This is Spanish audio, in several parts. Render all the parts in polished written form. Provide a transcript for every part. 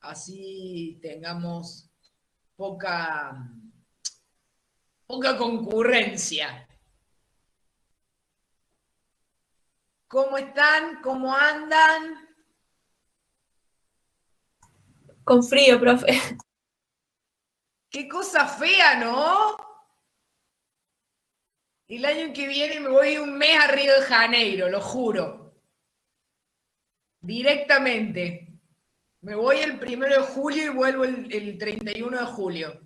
así tengamos poca concurrencia. ¿Cómo están? ¿Cómo andan? Con frío, profe. Qué cosa fea, ¿no? El año que viene me voy un mes a Río de Janeiro, lo juro. Directamente. Me voy el 1 de julio y vuelvo el 31 de julio.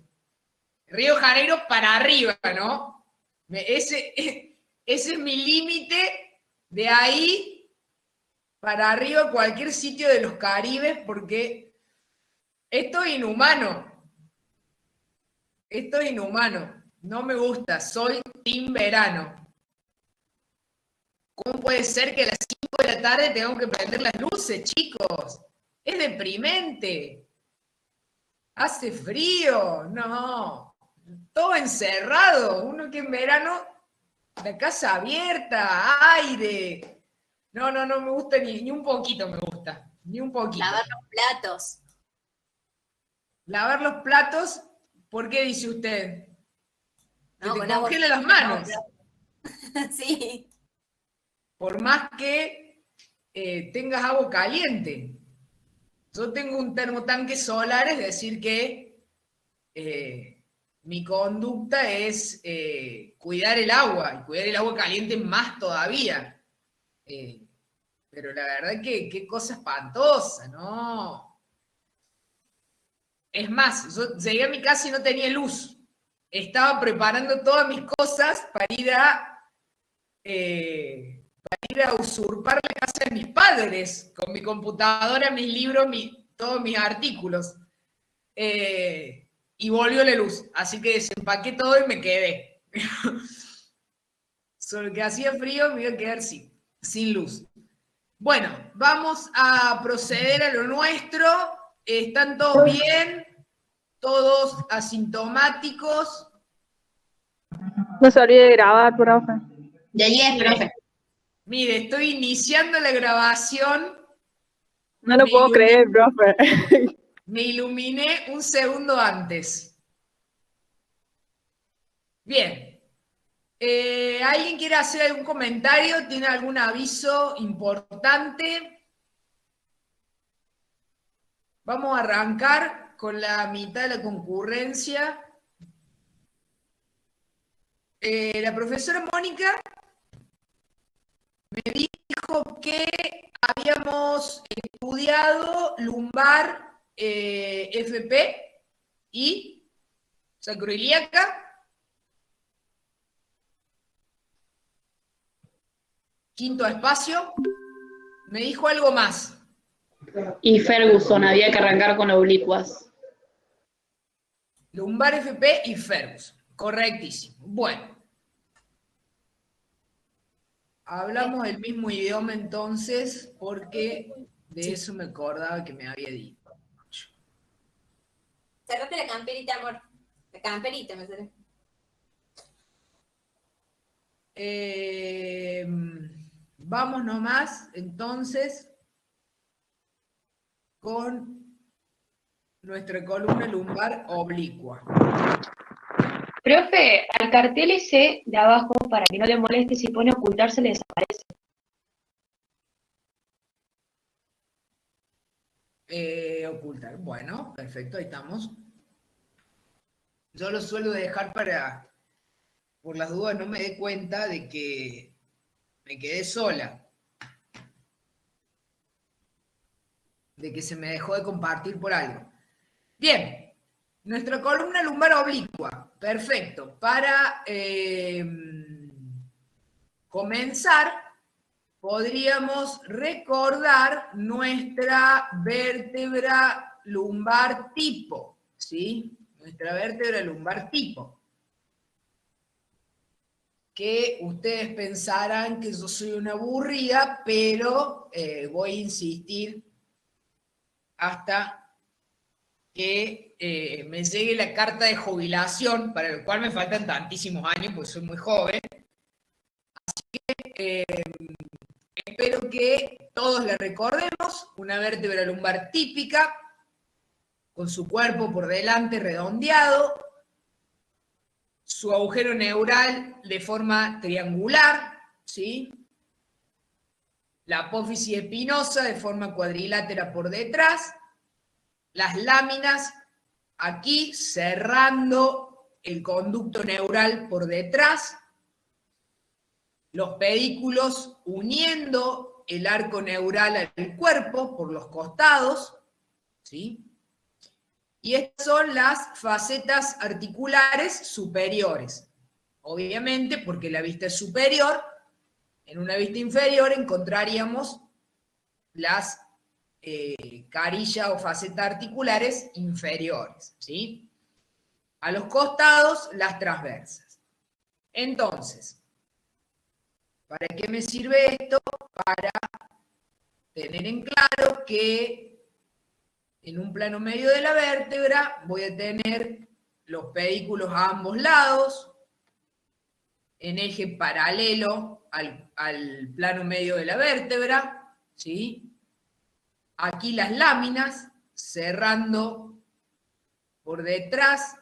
Río de Janeiro para arriba, ¿no? Ese es mi límite, de ahí para arriba, cualquier sitio de los Caribes, porque esto es inhumano. Esto es inhumano. No me gusta. Soy team verano. ¿Cómo puede ser que a las 5 de la tarde tengo que prender las luces, chicos? Es deprimente. Hace frío. No. Todo encerrado. Uno que en verano, la casa abierta, aire. No me gusta ni un poquito me gusta. Ni un poquito. Lavar los platos. Lavar los platos, ¿por qué dice usted? No, que te congela las manos. No, sí. Por más que tengas agua caliente. Yo tengo un termotanque solar, es decir que mi conducta es cuidar el agua, y cuidar el agua caliente más todavía. Pero la verdad que qué cosa espantosa, ¿no? Es más, yo llegué a mi casa y no tenía luz. Estaba preparando todas mis cosas para ir a usurpar la casa de mis padres, con mi computadora, mis libros, todos mis artículos. Y volvió la luz, así que desempaqué todo y me quedé. Solo que hacía frío, me iba a quedar sin luz. Bueno, vamos a proceder a lo nuestro. ¿Están todos bien? ¿Todos asintomáticos? No se olvide de grabar, profe. Ya llegué, profe. Mire, estoy iniciando la grabación. No lo puedo creer, profe. Me iluminé un segundo antes. Bien. ¿Alguien quiere hacer algún comentario? ¿Tiene algún aviso importante? Vamos a arrancar con la mitad de la concurrencia. La profesora Mónica me dijo que habíamos estudiado lumbar, FP y sacroiliaca. Quinto espacio. Me dijo algo más. Y Ferguson, había que arrancar con oblicuas. Lumbar, FP y Ferguson. Correctísimo. Bueno. Hablamos el mismo idioma entonces, porque de eso me acordaba que me había dicho. Cerrate la camperita, amor. La camperita, me sale. Vamos nomás, entonces, con nuestra columna lumbar oblicua. Profe, al cartel ese de abajo, para que no le moleste, si pone ocultarse, le desaparece. Ocultar. Bueno, perfecto, ahí estamos. Yo lo suelo dejar por las dudas, no me dé cuenta de que me quedé sola. De que se me dejó de compartir por algo. Bien, nuestra columna lumbar oblicua. Perfecto. Para comenzar, podríamos recordar nuestra vértebra lumbar tipo, ¿sí? Nuestra vértebra lumbar tipo. Que ustedes pensarán que yo soy una aburrida, pero voy a insistir hasta que me llegue la carta de jubilación, para lo cual me faltan tantísimos años, porque soy muy joven. Así que espero que todos la recordemos, una vértebra lumbar típica, con su cuerpo por delante redondeado, su agujero neural de forma triangular, ¿sí? La apófisis espinosa de forma cuadrilátera por detrás, las láminas aquí cerrando el conducto neural por detrás, los pedículos uniendo el arco neural al cuerpo por los costados, ¿sí? Y estas son las facetas articulares superiores. Obviamente, porque la vista es superior, en una vista inferior encontraríamos las carillas o facetas articulares inferiores, ¿sí? A los costados, las transversas. Entonces, ¿para qué me sirve esto? Para tener en claro que en un plano medio de la vértebra voy a tener los pedículos a ambos lados, en eje paralelo al plano medio de la vértebra, ¿sí? Aquí las láminas cerrando por detrás,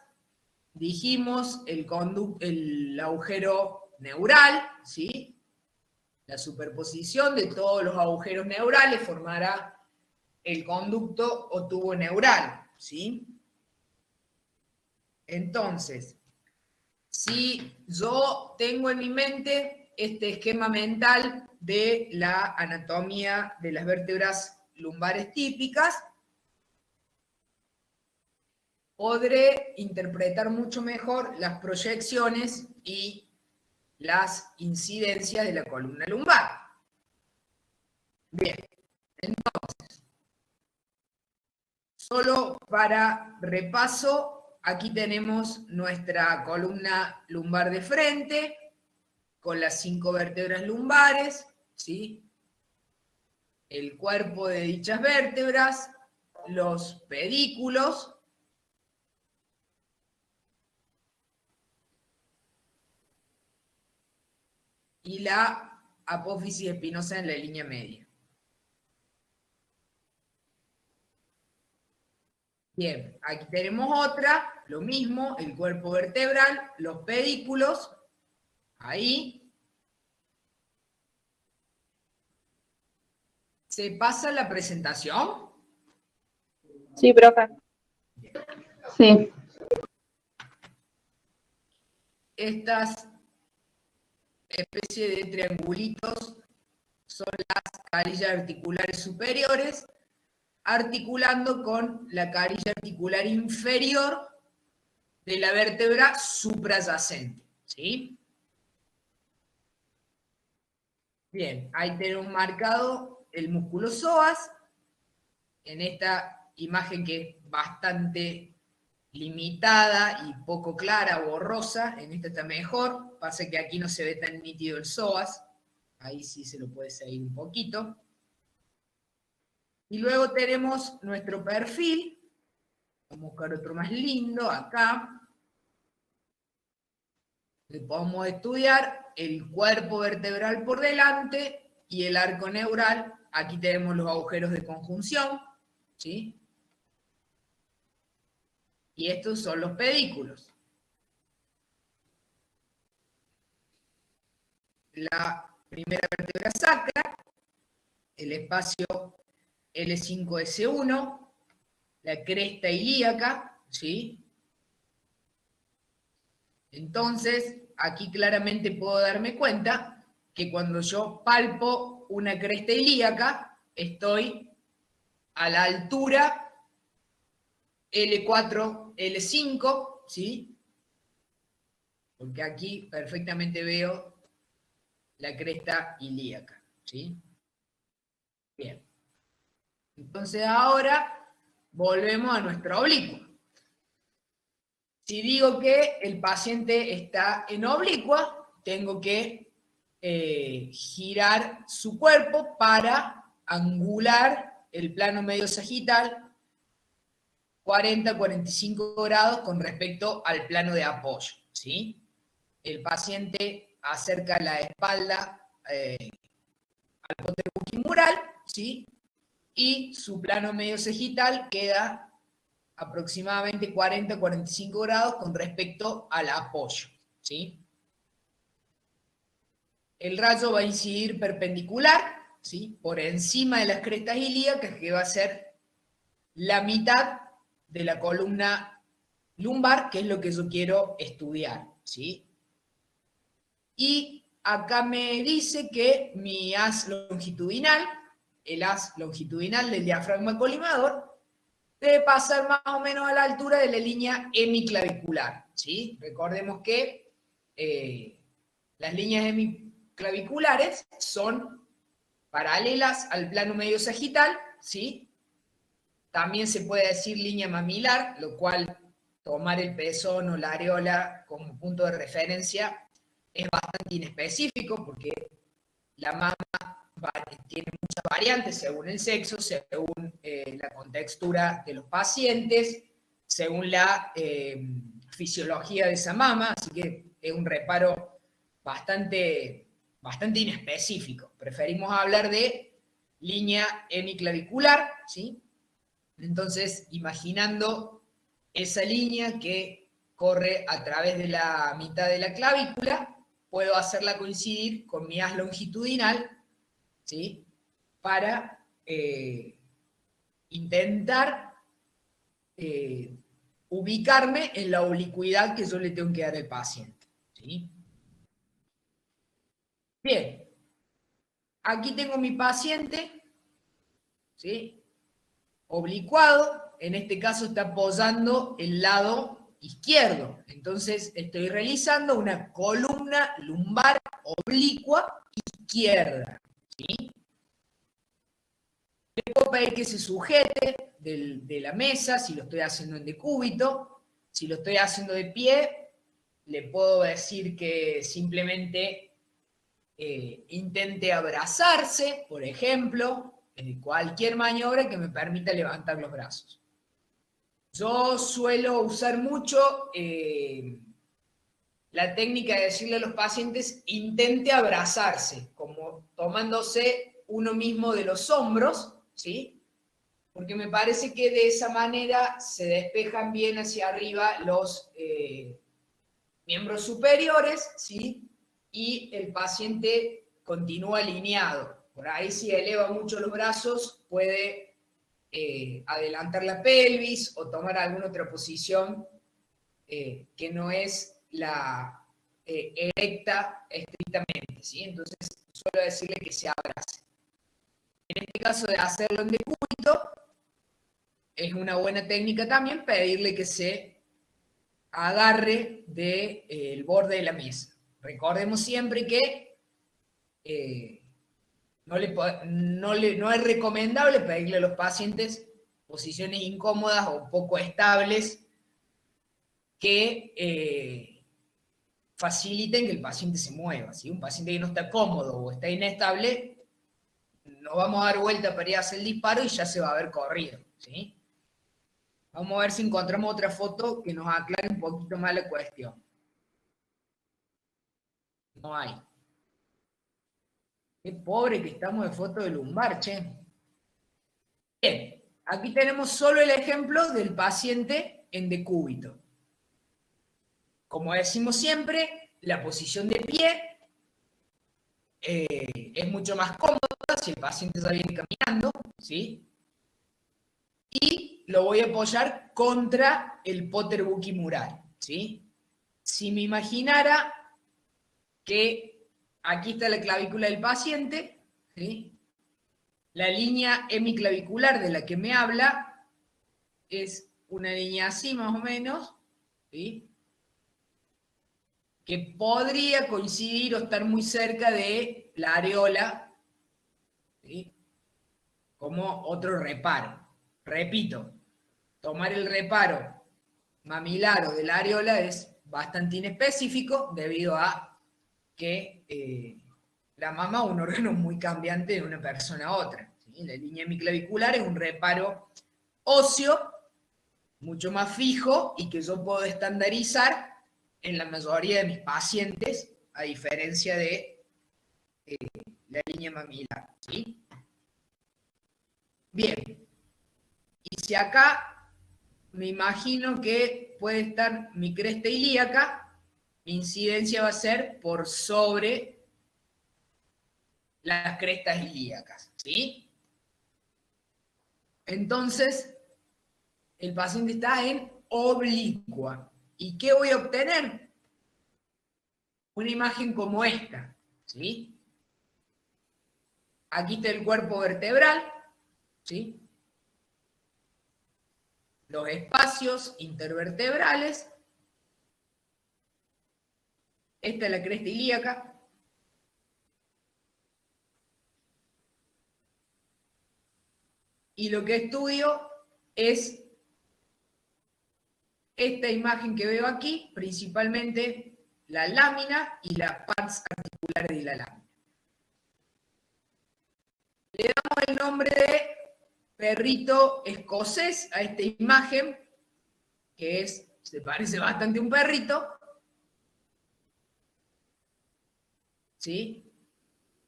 dijimos el agujero neural, ¿sí? La superposición de todos los agujeros neurales formará el conducto o tubo neural, ¿sí? Entonces, si yo tengo en mi mente este esquema mental de la anatomía de las vértebras lumbares típicas, podré interpretar mucho mejor las proyecciones y las incidencias de la columna lumbar. Bien, entonces, solo para repaso, aquí tenemos nuestra columna lumbar de frente, con las 5 vértebras lumbares, ¿sí? El cuerpo de dichas vértebras, los pedículos, y la apófisis espinosa en la línea media. Bien, aquí tenemos otra, lo mismo, el cuerpo vertebral, los pedículos, ahí. ¿Se pasa la presentación? Sí, profe. Sí. Estas especies de triangulitos son las carillas articulares superiores, articulando con la carilla articular inferior de la vértebra suprayacente, ¿sí? Bien, ahí tenemos marcado el músculo psoas, en esta imagen que es bastante limitada y poco clara, borrosa, en esta está mejor, pasa que aquí no se ve tan nítido el psoas, ahí sí se lo puede seguir un poquito. Y luego tenemos nuestro perfil, vamos a buscar otro más lindo, acá, le podemos estudiar el cuerpo vertebral por delante y el arco neural, aquí tenemos los agujeros de conjunción, ¿sí? Y estos son los pedículos. La primera vértebra sacra, el espacio L5-S1, la cresta ilíaca, ¿sí? Entonces, aquí claramente puedo darme cuenta que cuando yo palpo una cresta ilíaca, estoy a la altura L4, L5, ¿sí? Porque aquí perfectamente veo la cresta ilíaca, ¿sí? Bien. Entonces ahora volvemos a nuestra oblicua. Si digo que el paciente está en oblicua, tengo que girar su cuerpo para angular el plano medio sagital 40-45 grados con respecto al plano de apoyo, ¿sí? El paciente acerca la espalda al póter ¿sí? Y su plano medio sagital queda aproximadamente 40-45 grados con respecto al apoyo, ¿sí? El rayo va a incidir perpendicular, ¿sí? Por encima de las crestas ilíacas, que va a ser la mitad de la columna lumbar, que es lo que yo quiero estudiar, ¿sí? Y acá me dice que mi haz longitudinal, el haz longitudinal del diafragma colimador, debe pasar más o menos a la altura de la línea hemiclavicular, ¿sí? Recordemos que las líneas hemiclaviculares son paralelas al plano medio sagital, ¿sí? También se puede decir línea mamilar, lo cual tomar el pezón o la areola como punto de referencia es bastante inespecífico porque la mama tiene muchas variantes según el sexo, según la contextura de los pacientes, según la fisiología de esa mama, así que es un reparo bastante inespecífico. Preferimos hablar de línea hemiclavicular, ¿sí? Entonces, imaginando esa línea que corre a través de la mitad de la clavícula, puedo hacerla coincidir con mi haz longitudinal, ¿sí? Para intentar ubicarme en la oblicuidad que yo le tengo que dar al paciente, ¿sí? Bien, aquí tengo mi paciente, ¿sí? Oblicuado, en este caso está apoyando el lado izquierdo, entonces estoy realizando una columna lumbar oblicua izquierda, ¿sí? Le puedo pedir que se sujete de la mesa, si lo estoy haciendo en decúbito. Si lo estoy haciendo de pie, le puedo decir que simplemente intente abrazarse, por ejemplo, cualquier maniobra que me permita levantar los brazos. Yo suelo usar mucho la técnica de decirle a los pacientes, intente abrazarse, como tomándose uno mismo de los hombros, ¿sí? Porque me parece que de esa manera se despejan bien hacia arriba los miembros superiores, ¿sí? Y el paciente continúa alineado. Por ahí si eleva mucho los brazos puede adelantar la pelvis o tomar alguna otra posición que no es la erecta estrictamente, ¿sí? Entonces suelo decirle que se abrace. En este caso de hacerlo en decúbito, es una buena técnica también pedirle que se agarre del borde de la mesa. Recordemos siempre que no es recomendable pedirle a los pacientes posiciones incómodas o poco estables que faciliten que el paciente se mueva, ¿sí? Un paciente que no está cómodo o está inestable, no vamos a dar vuelta para ir a hacer el disparo y ya se va a ver corrido, ¿sí? Vamos a ver si encontramos otra foto que nos aclare un poquito más la cuestión. No hay. Qué pobre que estamos de foto de lumbar, che. Bien, aquí tenemos solo el ejemplo del paciente en decúbito. Como decimos siempre, la posición de pie es mucho más cómoda si el paciente ya viene caminando, ¿sí? Y lo voy a apoyar contra el póter buquimural, ¿sí? Si me imaginara que aquí está la clavícula del paciente, ¿sí? La línea hemiclavicular de la que me habla es una línea así más o menos, ¿sí? Que podría coincidir o estar muy cerca de la areola, ¿sí? Como otro reparo. Repito, tomar el reparo mamilar o de la areola es bastante inespecífico debido a que la mama es un órgano muy cambiante de una persona a otra, ¿sí? La línea hemiclavicular es un reparo óseo, mucho más fijo y que yo puedo estandarizar en la mayoría de mis pacientes, a diferencia de la línea mamilar, ¿sí? Bien. Y si acá me imagino que puede estar mi cresta ilíaca, mi incidencia va a ser por sobre las crestas ilíacas, ¿sí? Entonces, el paciente está en oblicua. ¿Y qué voy a obtener? Una imagen como esta, ¿sí? Aquí está el cuerpo vertebral, ¿sí? Los espacios intervertebrales. Esta es la cresta ilíaca. Y lo que estudio es esta imagen que veo aquí, principalmente la lámina y las partes articulares de la lámina. Le damos el nombre de perrito escocés a esta imagen, que se parece bastante a un perrito. ¿Sí?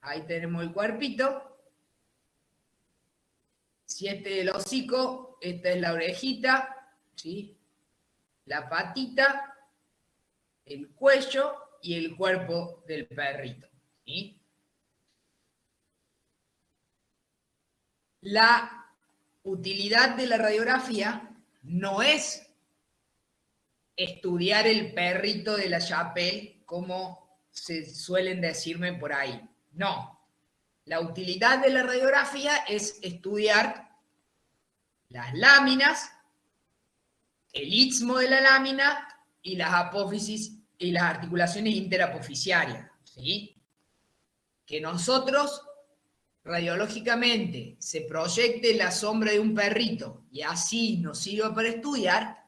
Ahí tenemos el cuerpito. Si este es el hocico, esta es la orejita, ¿sí? La patita, el cuello y el cuerpo del perrito, ¿sí? La utilidad de la radiografía no es estudiar el perrito de la Chapelle, como se suelen decirme por ahí. No. La utilidad de la radiografía es estudiar las láminas, el istmo de la lámina y las apófisis y las articulaciones interapofisiarias, ¿sí? Que nosotros radiológicamente se proyecte la sombra de un perrito y así nos sirva para estudiar,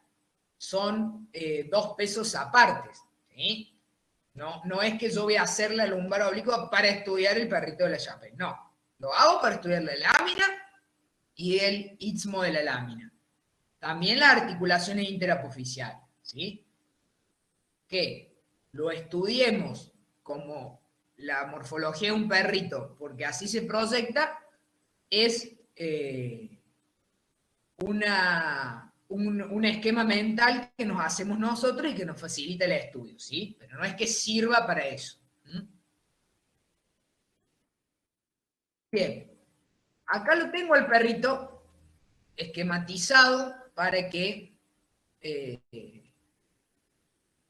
son dos pesos apartes, ¿sí? No es que yo voy a hacer la lumbar oblicua para estudiar el perrito de la Chapelle, no. Lo hago para estudiar la lámina y el istmo de la lámina. También las articulaciones interapofisiales, ¿sí? Que lo estudiemos como la morfología de un perrito, porque así se proyecta, es un esquema mental que nos hacemos nosotros y que nos facilita el estudio, ¿sí? Pero no es que sirva para eso. Bien, acá lo tengo al perrito esquematizado para que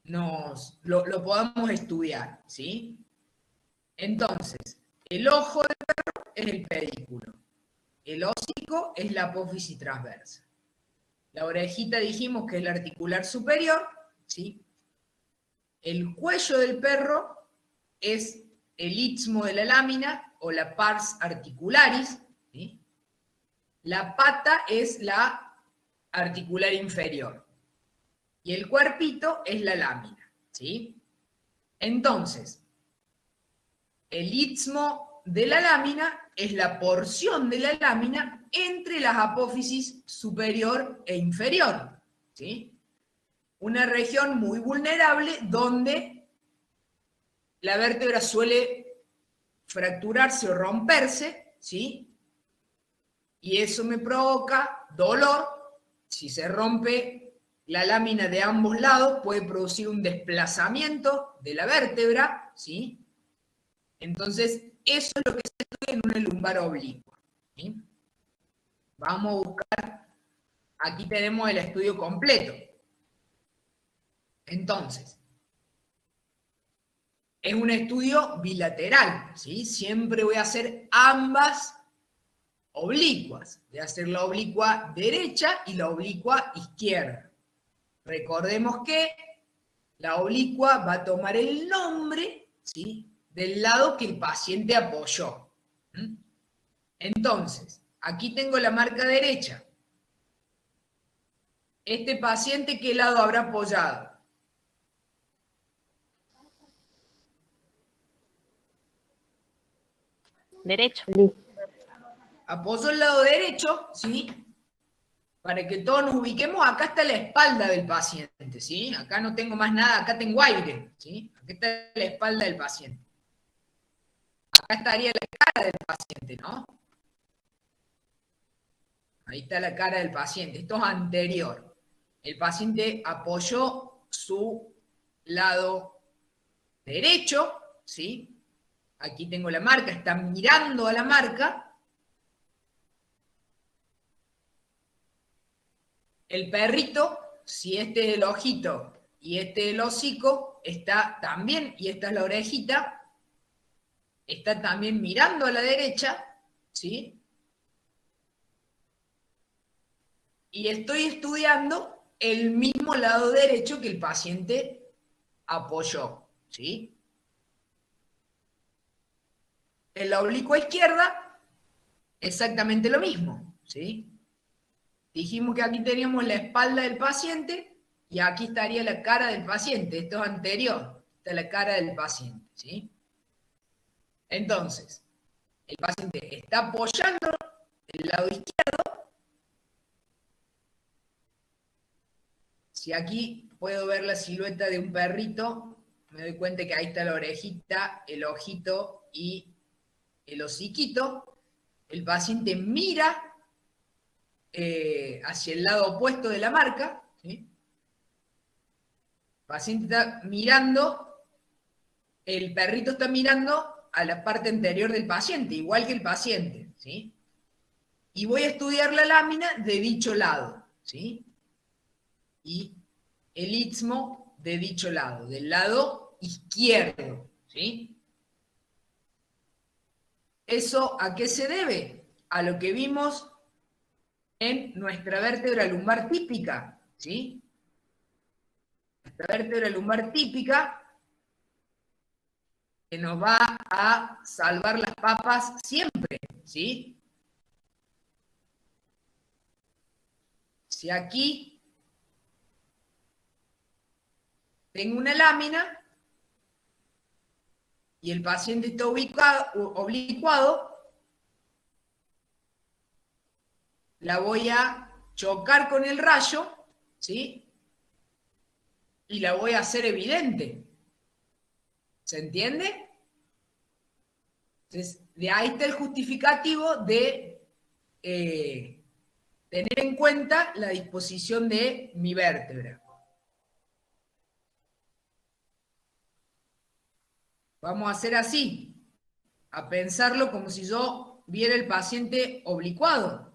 lo podamos estudiar, ¿sí? Entonces, el ojo del perro es el pedículo, el hocico es la apófisis transversa. La orejita dijimos que es la articular superior, ¿sí? El cuello del perro es el istmo de la lámina o la pars articularis, ¿sí? La pata es la articular inferior. Y el cuerpito es la lámina, ¿sí? Entonces, el istmo de la lámina es la porción de la lámina entre las apófisis superior e inferior, ¿sí? Una región muy vulnerable donde la vértebra suele fracturarse o romperse, ¿sí? Y eso me provoca dolor. Si se rompe la lámina de ambos lados, puede producir un desplazamiento de la vértebra, ¿sí? Entonces, eso es lo que se estudia en una lumbar oblicua, ¿sí? Vamos a buscar, aquí tenemos el estudio completo. Entonces, es un estudio bilateral, ¿sí? Siempre voy a hacer ambas oblicuas. Voy a hacer la oblicua derecha y la oblicua izquierda. Recordemos que la oblicua va a tomar el nombre, ¿sí?, del lado que el paciente apoyó. Entonces, aquí tengo la marca derecha. Este paciente, ¿qué lado habrá apoyado? Derecho. Apoyo el lado derecho, ¿sí? Para que todos nos ubiquemos, acá está la espalda del paciente, ¿sí? Acá no tengo más nada, acá tengo aire, ¿sí? Acá está la espalda del paciente. acá estaría la cara del paciente, ¿no? Ahí está la cara del paciente. Esto es anterior. El paciente apoyó su lado derecho, ¿sí? Aquí tengo la marca, está mirando a la marca. El perrito, si este es el ojito y este es el hocico, está también, y esta es la orejita, está también mirando a la derecha, ¿sí? Y estoy estudiando el mismo lado derecho que el paciente apoyó, ¿sí? En la oblicua izquierda, exactamente lo mismo, ¿sí? Dijimos que aquí teníamos la espalda del paciente y aquí estaría la cara del paciente. Esto es anterior, esta es la cara del paciente, ¿sí? Entonces, el paciente está apoyando el lado izquierdo. Si aquí puedo ver la silueta de un perrito, me doy cuenta que ahí está la orejita, el ojito y el hociquito. El paciente mira hacia el lado opuesto de la marca, ¿sí? El paciente está mirando, el perrito está mirando a la parte anterior del paciente, igual que el paciente, ¿sí? Y voy a estudiar la lámina de dicho lado, ¿sí? Y el istmo de dicho lado, del lado izquierdo, ¿sí? ¿Eso a qué se debe? A lo que vimos en nuestra vértebra lumbar típica, ¿sí? Nuestra vértebra lumbar típica que nos va a salvar las papas siempre, ¿sí? Si aquí tengo una lámina y el paciente está oblicuado, la voy a chocar con el rayo, ¿sí? Y la voy a hacer evidente. ¿Se entiende? Entonces, de ahí está el justificativo de tener en cuenta la disposición de mi vértebra. Vamos a hacer así, a pensarlo como si yo viera el paciente oblicuado.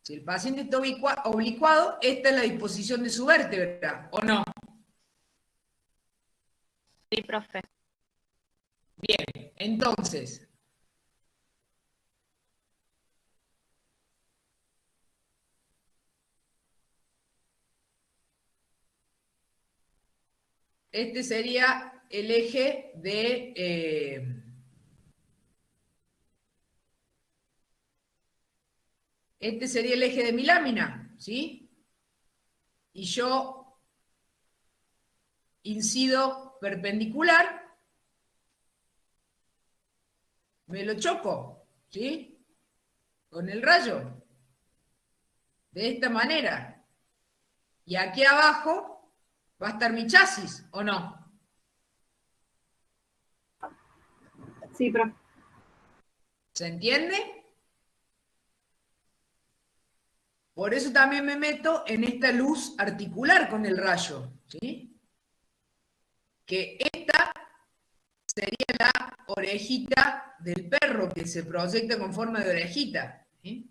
Si el paciente está oblicuado, esta es la disposición de su vértebra, ¿o no? Sí, profe. Bien, entonces, este sería el eje de... este sería el eje de mi lámina, ¿sí? Y yo incido perpendicular, me lo choco, ¿sí? Con el rayo. De esta manera. Y aquí abajo va a estar mi chasis, ¿o no? Sí, profe. ¿Se entiende? Por eso también me meto en esta luz articular con el rayo, ¿sí? Que esta sería la orejita del perro que se proyecta con forma de orejita, ¿sí?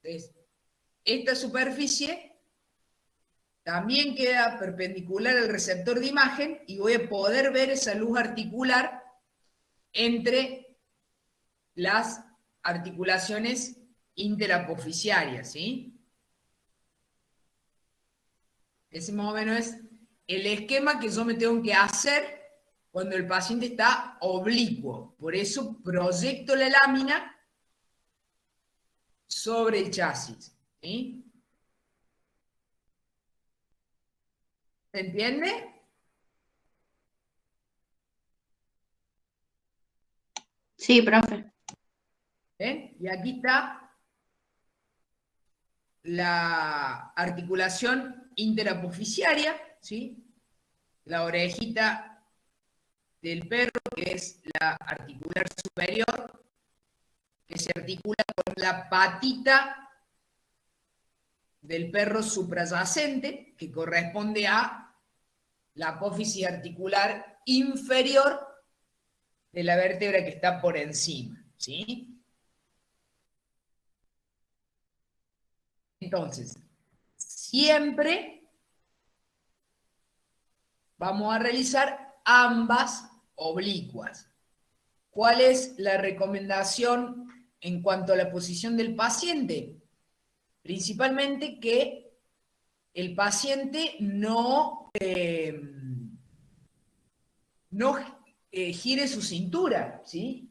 Entonces, esta superficie también queda perpendicular al receptor de imagen y voy a poder ver esa luz articular entre las articulaciones interapofisiarias, ¿sí? Ese más o menos es el esquema que yo me tengo que hacer cuando el paciente está oblicuo. Por eso proyecto la lámina sobre el chasis, ¿sí? ¿Se entiende? Sí, profe. ¿Ven? Y aquí está la articulación interapofisiaria, ¿sí? la orejita del perro, que es la articular superior, que se articula con la patita del perro suprayacente, que corresponde a la apófisis articular inferior de la vértebra que está por encima, ¿sí? Entonces, siempre vamos a realizar ambas oblicuas. ¿Cuál es la recomendación en cuanto a la posición del paciente? Principalmente que el paciente no gire su cintura, ¿sí?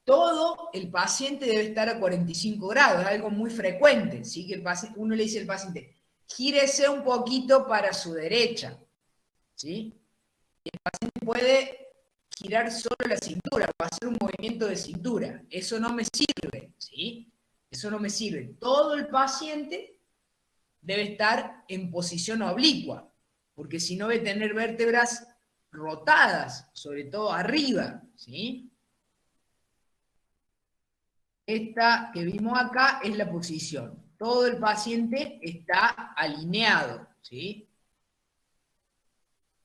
Todo el paciente debe estar a 45 grados, es algo muy frecuente, ¿sí? Que uno le dice al paciente, gírese un poquito para su derecha, ¿sí? Y el paciente puede girar solo la cintura, o hacer un movimiento de cintura. Eso no me sirve, ¿sí? Eso no me sirve. Todo el paciente debe estar en posición oblicua, porque si no debe tener vértebras rotadas, sobre todo arriba, ¿sí? Esta que vimos acá es la posición. Todo el paciente está alineado, ¿sí?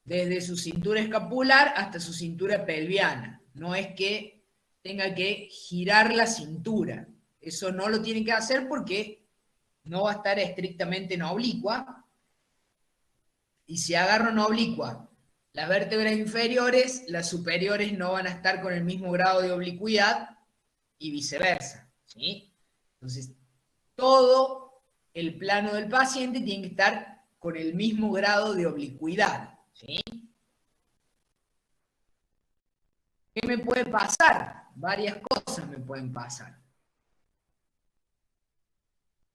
Desde su cintura escapular hasta su cintura pelviana. No es que tenga que girar la cintura. Eso no lo tiene que hacer porque no va a estar estrictamente en oblicua. Y si agarro en oblicua las vértebras inferiores, las superiores no van a estar con el mismo grado de oblicuidad y viceversa, ¿sí? Entonces, todo el plano del paciente tiene que estar con el mismo grado de oblicuidad, ¿sí? ¿Qué me puede pasar? Varias cosas me pueden pasar.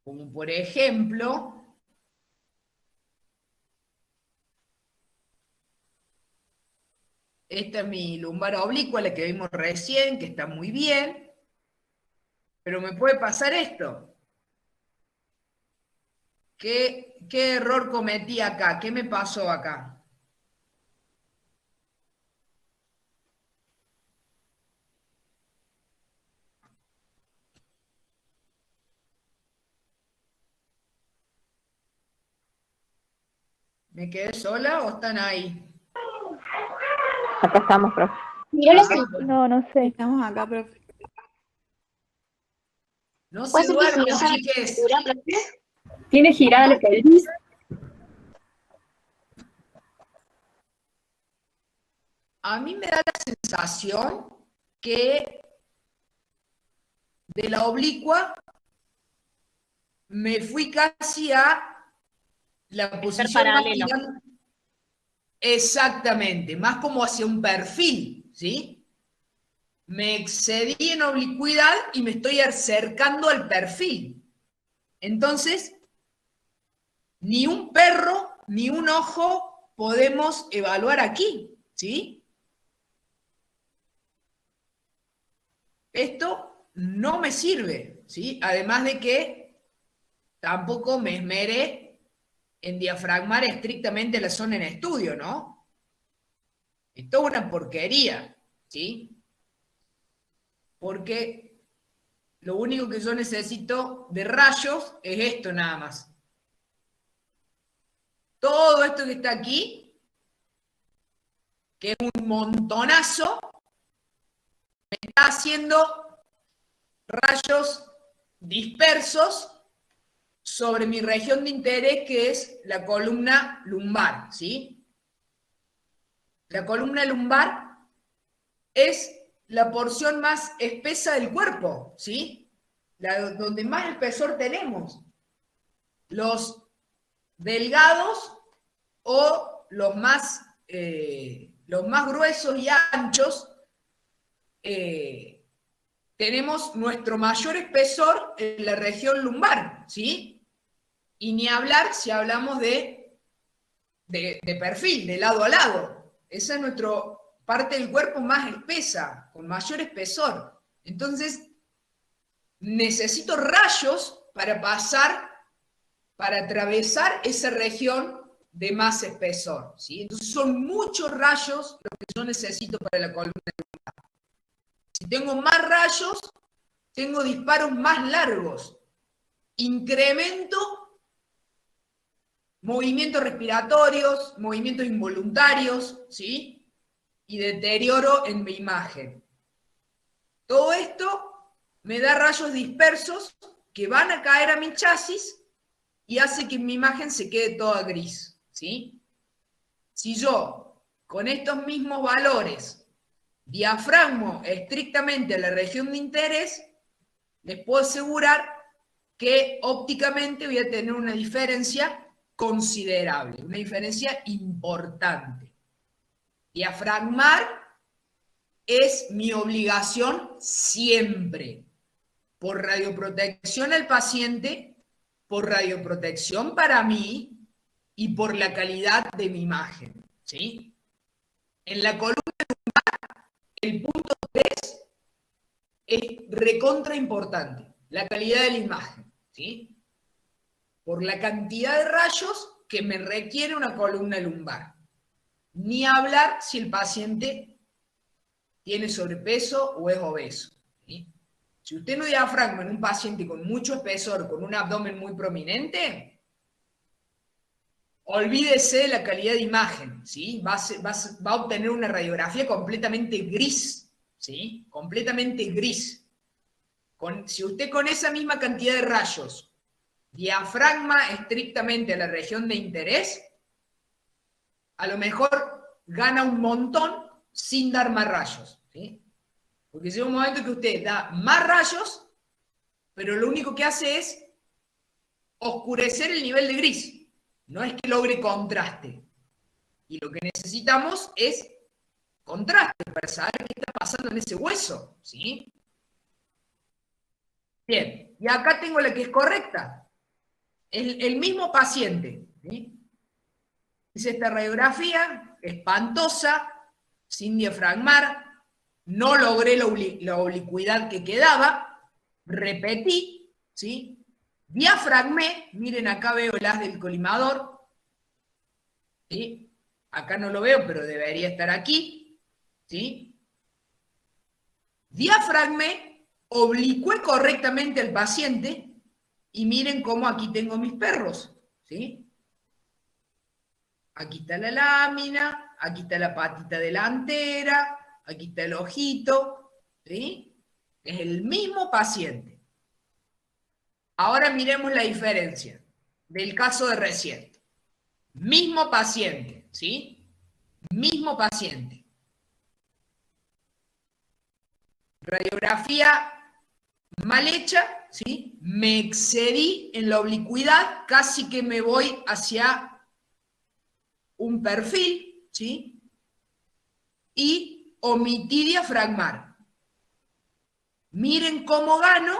Como por ejemplo, esta es mi lumbar oblicua, la que vimos recién, que está muy bien, pero me puede pasar esto. ¿Qué error cometí acá? ¿Qué me pasó acá? ¿Me quedé sola o están ahí? Acá estamos, profe. Mirá la cintura. No sé. Estamos acá, profe. No se ¿Puede ser que duerman, giró la chiques. cintura, profe? ¿Tiene girada la pelvis? A mí me da la sensación que de la oblicua me fui casi a la posición más paralelo. tirando- exactamente, más como hacia un perfil, ¿sí? Me excedí en oblicuidad y me estoy acercando al perfil. Entonces, ni un perro ni un ojo podemos evaluar aquí, ¿sí? Esto no me sirve, ¿sí? Además de que tampoco me esmeré en diafragmar estrictamente la zona en estudio, ¿no? Esto es una porquería, ¿sí? Porque lo único que yo necesito de rayos es esto nada más. Todo esto que está aquí, que es un montonazo, me está haciendo rayos dispersos sobre mi región de interés, que es la columna lumbar, ¿sí? La columna lumbar es la porción más espesa del cuerpo, ¿sí? Donde más espesor tenemos. Los delgados o los más gruesos y anchos, tenemos nuestro mayor espesor en la región lumbar, ¿sí? Y ni hablar si hablamos de perfil, de lado a lado. Esa es nuestra parte del cuerpo más espesa, con mayor espesor. Entonces, necesito rayos para pasar, para atravesar esa región de más espesor, ¿sí? Entonces son muchos rayos los que yo necesito para la columna lumbar. Si tengo más rayos, tengo disparos más largos. Incremento movimientos respiratorios, movimientos involuntarios, ¿sí? Y deterioro en mi imagen. Todo esto me da rayos dispersos que van a caer a mi chasis y hace que mi imagen se quede toda gris, ¿sí? Si yo, con estos mismos valores, diafragmo estrictamente a la región de interés, les puedo asegurar que ópticamente voy a tener una diferencia considerable, una diferencia importante. Diafragmar es mi obligación siempre, por radioprotección al paciente, por radioprotección para mí y por la calidad de mi imagen, ¿sí? En la columna lumbar, el punto 3 es recontra importante, la calidad de la imagen, ¿sí? Por la cantidad de rayos que me requiere una columna lumbar. Ni hablar si el paciente tiene sobrepeso o es obeso, ¿sí? Si usted no diafragma en un paciente con mucho espesor, con un abdomen muy prominente, olvídese de la calidad de imagen, ¿sí? Va a obtener una radiografía completamente gris, ¿sí? Completamente gris. Si usted con esa misma cantidad de rayos diafragma estrictamente a la región de interés, a lo mejor gana un montón sin dar más rayos, ¿sí? Porque llega un momento que usted da más rayos, pero lo único que hace es oscurecer el nivel de gris. No es que logre contraste. Y lo que necesitamos es contraste para saber qué está pasando en ese hueso, ¿sí? Bien, y acá tengo la que es correcta. El mismo paciente, ¿sí? Hice esta radiografía, espantosa, sin diafragmar, no logré la oblicuidad que quedaba, repetí, ¿sí? Diafragmé, miren acá veo el haz del colimador, ¿sí? Acá no lo veo, pero debería estar aquí, ¿sí? Diafragmé, oblicué correctamente al paciente, y miren cómo aquí tengo mis perros, ¿sí? Aquí está la lámina, aquí está la patita delantera, aquí está el ojito, ¿sí? Es el mismo paciente. Ahora miremos la diferencia del caso de recién. Mismo paciente, ¿sí? Mismo paciente. Radiografía mal hecha, ¿sí? Me excedí en la oblicuidad, casi que me voy hacia un perfil, ¿sí? Y omití diafragmar. Miren cómo gano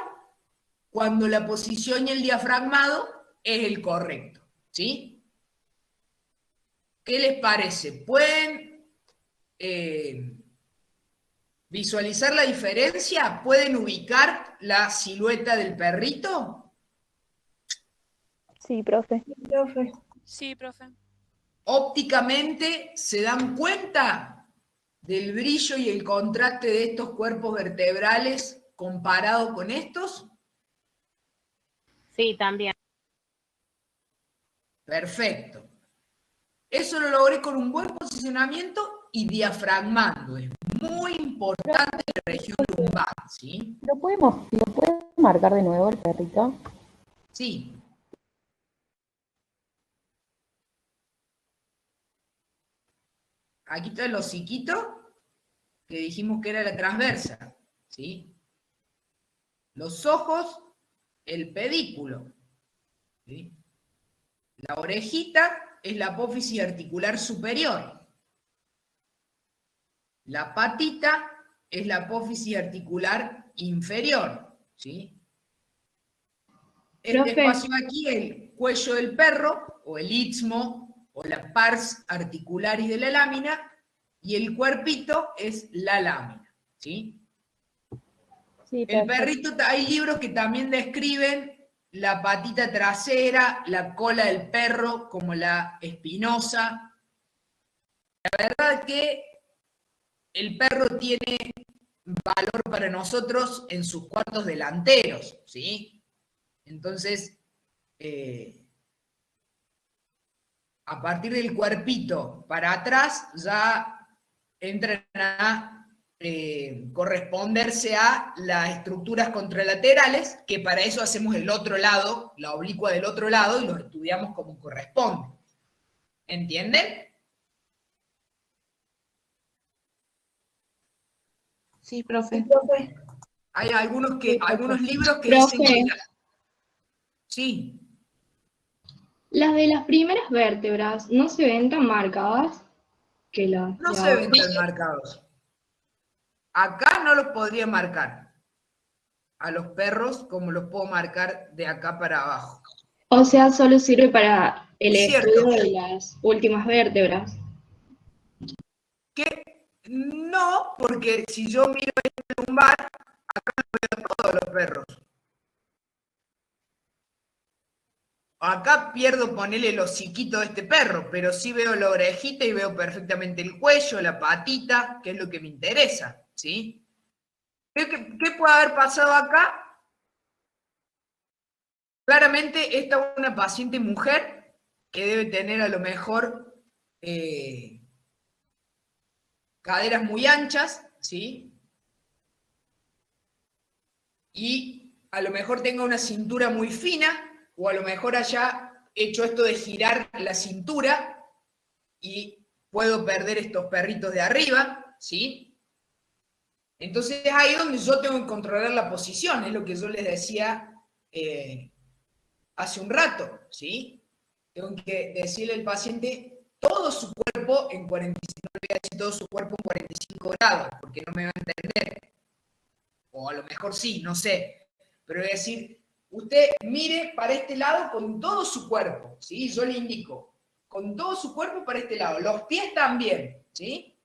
cuando la posición y el diafragmado es el correcto, ¿sí? ¿Qué les parece? ¿Pueden visualizar la diferencia? ¿Pueden ubicar la silueta del perrito? Sí, profe. Profe. Sí, profe. Ópticamente se dan cuenta del brillo y el contraste de estos cuerpos vertebrales comparado con estos. Sí, también. Perfecto. Eso lo logré con un buen posicionamiento y diafragmando. Es muy importante la región lumbar, ¿sí? ¿Lo podemos marcar de nuevo el perrito? Sí. Aquí está el hociquito, que dijimos que era la transversa, ¿sí? Los ojos, el pedículo, ¿sí? La orejita es la apófisis articular superior. La patita es la apófisis articular inferior, ¿sí? Este Profe. espacio aquí, el cuello del perro, o el istmo, o la pars articularis de la lámina, y el cuerpito es la lámina, ¿sí? Sí, El perfecto. perrito, hay libros que también describen la patita trasera, la cola del perro como la espinosa. La verdad que el perro tiene valor para nosotros en sus cuartos delanteros, ¿sí? Entonces, a partir del cuerpito para atrás ya entran a corresponderse a las estructuras contralaterales, que para eso hacemos el otro lado, la oblicua del otro lado, y los estudiamos como corresponde. ¿Entienden? Sí, profe. Profe, Hay algunos libros que Profe. dicen que... Sí. Las de las primeras vértebras no se ven tan marcadas que las No de se ven abajo. tan marcados. Acá no los podría marcar a los perros como los puedo marcar de acá para abajo. O sea, solo sirve para el Es cierto. estudio de las últimas vértebras. Que no, porque si yo miro este lumbar, acá no veo todos los perros. Acá pierdo ponerle el hociquito de este perro, pero sí veo la orejita y veo perfectamente el cuello, la patita, que es lo que me interesa, ¿sí? ¿Qué puede haber pasado acá? Claramente esta es una paciente mujer que debe tener a lo mejor caderas muy anchas, ¿sí? Y a lo mejor tenga una cintura muy fina, o a lo mejor haya hecho esto de girar la cintura y puedo perder estos perritos de arriba, ¿sí? Entonces es ahí donde yo tengo que controlar la posición, es lo que yo les decía hace un rato, ¿sí? Tengo que decirle al paciente todo su cuerpo en 45, no le voy a decir todo su cuerpo en 45 grados, porque no me va a entender. O a lo mejor sí, no sé. Pero voy a decir, usted mire para este lado con todo su cuerpo, ¿sí? Yo le indico, con todo su cuerpo para este lado. Los pies también, ¿sí?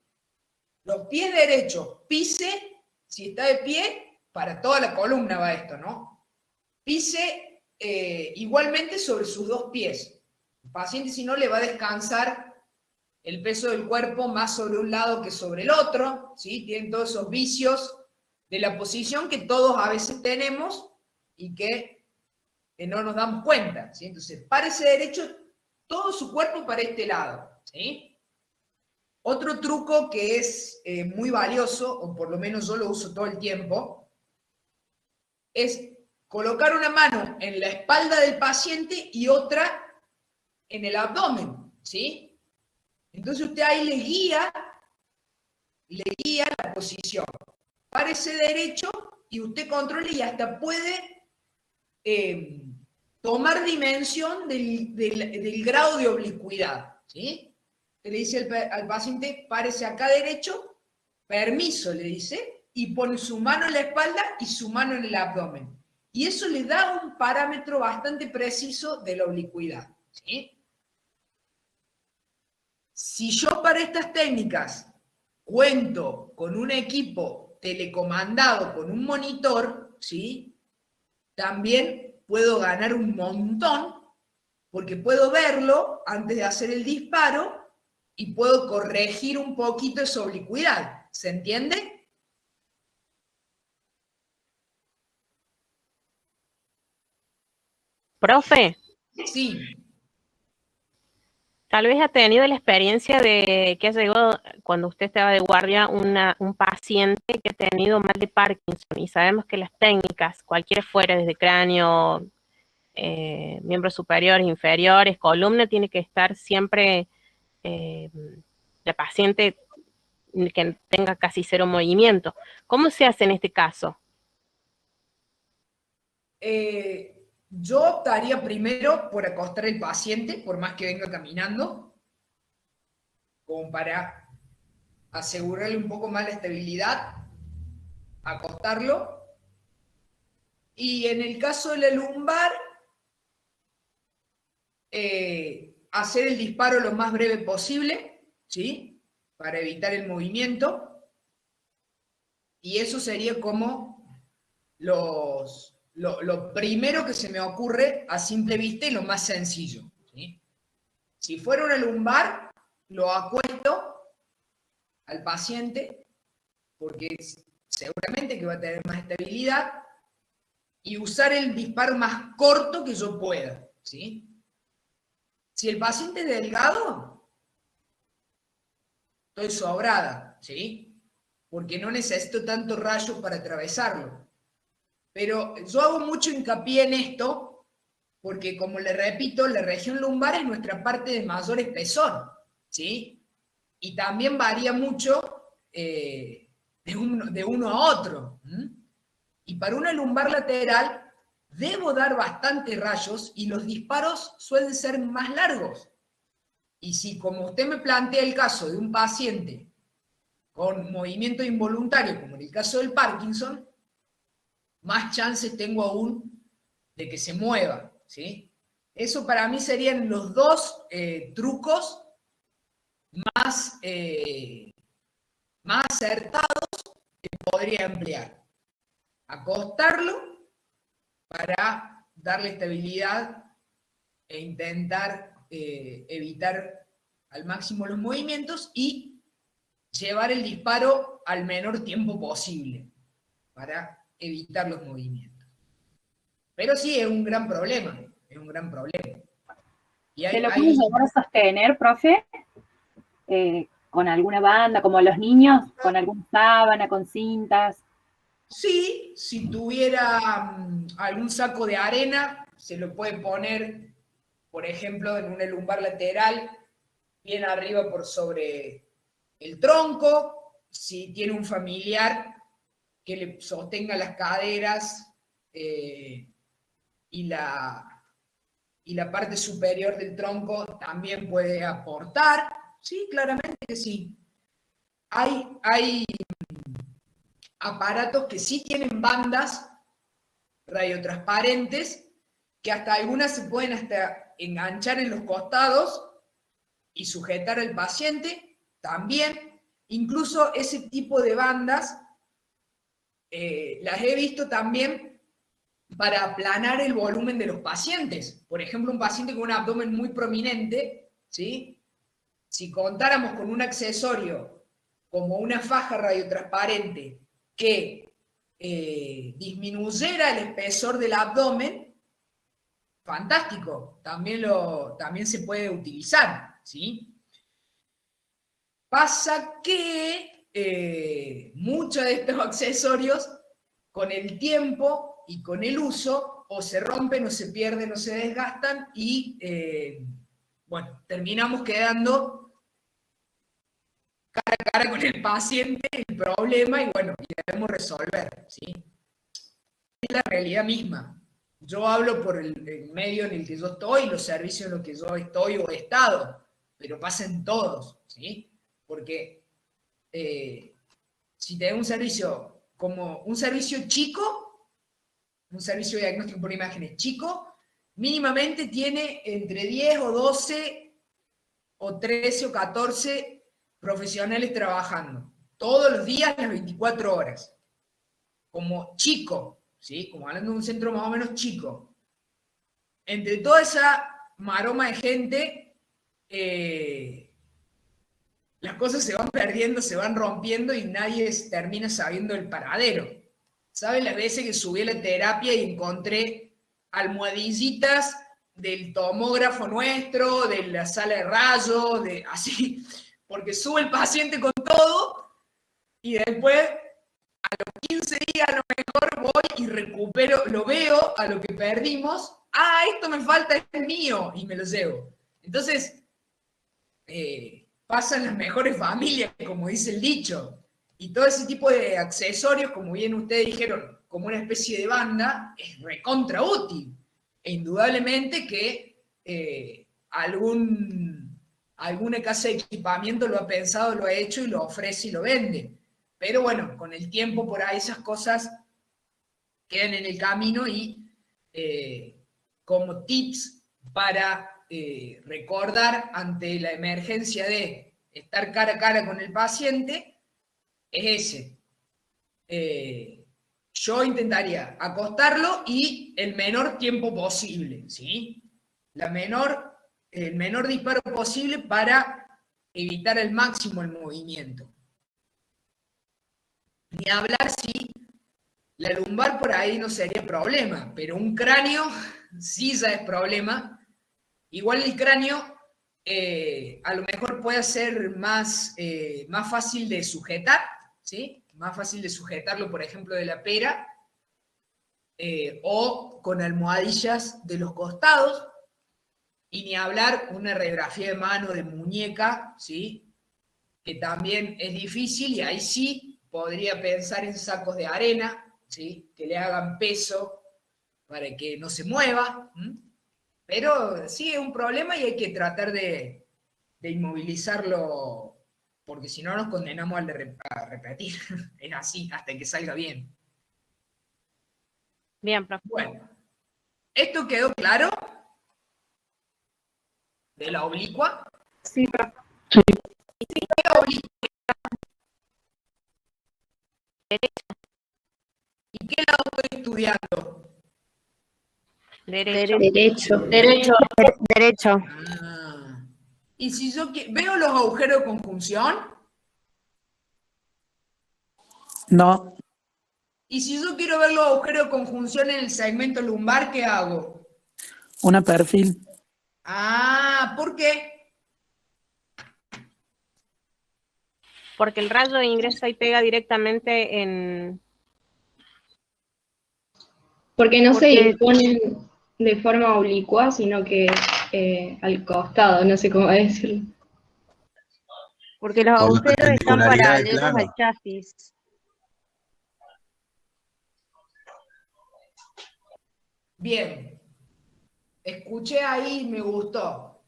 Los pies derechos, pise, si está de pie, para toda la columna va esto, ¿no? Pise igualmente sobre sus dos pies. El paciente, si no, le va a descansar el peso del cuerpo más sobre un lado que sobre el otro, ¿sí? Tienen todos esos vicios de la posición que todos a veces tenemos y que no nos damos cuenta, ¿sí? Entonces, párese derecho todo su cuerpo para este lado, ¿sí? Otro truco que es muy valioso, o por lo menos yo lo uso todo el tiempo, es colocar una mano en la espalda del paciente y otra en el abdomen, ¿sí? Entonces usted ahí le guía la posición. Párese derecho y usted controla y hasta puede tomar dimensión del grado de oblicuidad, ¿sí? Le dice al paciente, párese acá derecho, permiso, le dice, y pone su mano en la espalda y su mano en el abdomen. Y eso le da un parámetro bastante preciso de la oblicuidad, ¿sí? Si yo para estas técnicas cuento con un equipo telecomandado, con un monitor, ¿sí? También puedo ganar un montón, porque puedo verlo antes de hacer el disparo y puedo corregir un poquito esa oblicuidad. ¿Se entiende? Profe, Sí. tal vez ha tenido la experiencia de que ha llegado cuando usted estaba de guardia un paciente que ha tenido mal de Parkinson y sabemos que las técnicas, cualquiera fuera, desde cráneo, miembros superiores, inferiores, columna, tiene que estar siempre la paciente que tenga casi cero movimiento. ¿Cómo se hace en este caso? Yo optaría primero por acostar al paciente, por más que venga caminando, como para asegurarle un poco más la estabilidad, acostarlo. Y en el caso de la lumbar, hacer el disparo lo más breve posible, ¿sí? Para evitar el movimiento. Y eso sería como los lo primero que se me ocurre a simple vista y lo más sencillo, ¿sí? Si fuera una lumbar, lo acuesto al paciente, porque seguramente que va a tener más estabilidad, y usar el disparo más corto que yo pueda, ¿sí? Si el paciente es delgado, estoy sobrada, ¿sí? Porque no necesito tanto rayo para atravesarlo. Pero yo hago mucho hincapié en esto, porque como le repito, la región lumbar es nuestra parte de mayor espesor, ¿sí? Y también varía mucho de uno a otro. Y para una lumbar lateral, debo dar bastantes rayos y los disparos suelen ser más largos. Y si, como usted me plantea el caso de un paciente con movimiento involuntario, como en el caso del Parkinson, más chances tengo aún de que se mueva, ¿sí? Eso para mí serían los dos trucos más acertados que podría emplear. Acostarlo para darle estabilidad e intentar evitar al máximo los movimientos y llevar el disparo al menor tiempo posible para evitar los movimientos. Pero sí, es un gran problema, es un gran problema. Y ¿Se lo puede llegar a sostener, profe? Con alguna banda, como los niños, con alguna sábana, con cintas. Sí, si tuviera algún saco de arena, se lo puede poner, por ejemplo, en una lumbar lateral, bien arriba por sobre el tronco. Si tiene un familiar que le sostenga las caderas y la parte superior del tronco, también puede aportar. Sí, claramente que sí. Hay aparatos que sí tienen bandas radiotransparentes, que hasta algunas se pueden hasta enganchar en los costados y sujetar al paciente también. Incluso ese tipo de bandas las he visto también para aplanar el volumen de los pacientes. Por ejemplo, un paciente con un abdomen muy prominente, ¿sí? Si contáramos con un accesorio como una faja radiotransparente que disminuyera el espesor del abdomen, fantástico, también se puede utilizar, ¿sí? Pasa que muchos de estos accesorios, con el tiempo y con el uso, o se rompen, o se pierden, o se desgastan, y bueno, terminamos quedando cara a cara con el paciente, el problema, y bueno, y debemos resolver, ¿sí? Es la realidad misma. Yo hablo por el medio en el que yo estoy, los servicios en los que yo estoy o he estado, pero pasa en todos, ¿sí? Porque si tenés un servicio como un servicio chico, un servicio de diagnóstico por imágenes chico, mínimamente tiene entre 10 o 12 o 13 o 14 profesionales trabajando, todos los días, las 24 horas, como chico, ¿sí? Como hablando de un centro más o menos chico. Entre toda esa maroma de gente, las cosas se van perdiendo, se van rompiendo y nadie termina sabiendo el paradero. ¿Saben las veces que subí a la terapia y encontré almohadillitas del tomógrafo nuestro, de la sala de rayos, así, porque sube el paciente con todo y después a los 15 días a lo mejor voy y recupero, lo veo a lo que perdimos, esto me falta, es mío, y me lo llevo. Entonces, pasan las mejores familias, como dice el dicho, y todo ese tipo de accesorios, como bien ustedes dijeron, como una especie de banda, es recontra útil. E indudablemente que alguna casa de equipamiento lo ha pensado, lo ha hecho y lo ofrece y lo vende. Pero bueno, con el tiempo por ahí esas cosas quedan en el camino y como tips para recordar ante la emergencia de estar cara a cara con el paciente, es ese. yo intentaría acostarlo y el menor tiempo posible, ¿sí? El menor disparo posible para evitar al máximo el movimiento. Ni hablar si la lumbar por ahí no sería problema, pero un cráneo sí ya es problema. Igual el cráneo a lo mejor puede ser más fácil de sujetar, ¿sí? Más fácil de sujetarlo, por ejemplo, de la pera, o con almohadillas de los costados, y ni hablar una radiografía de mano, de muñeca, ¿sí? Que también es difícil, y ahí sí podría pensar en sacos de arena, ¿sí? Que le hagan peso para que no se mueva, ¿m? Pero sí es un problema y hay que tratar de inmovilizarlo, porque si no nos condenamos a repetir. Es así, hasta que salga bien. Bien, profe. Bueno, ¿esto quedó claro? ¿De la oblicua? Sí, profe. ¿Qué oblicua? ¿Y qué lado estoy estudiando? Derecho. Derecho. Derecho. Ah. ¿Y si yo veo los agujeros de conjunción? No, ¿Y si yo quiero ver los agujeros de conjunción en el segmento lumbar, qué hago? una perfil. Ah, ¿por qué? Porque el rayo ingresa y pega directamente en... Porque no se Porque- disponen de forma oblicua, sino que al costado, no sé cómo decirlo. Porque los Por la agujeros están perpendicularidad del paralelos plano. al chasis. Bien. Escuché ahí, me gustó.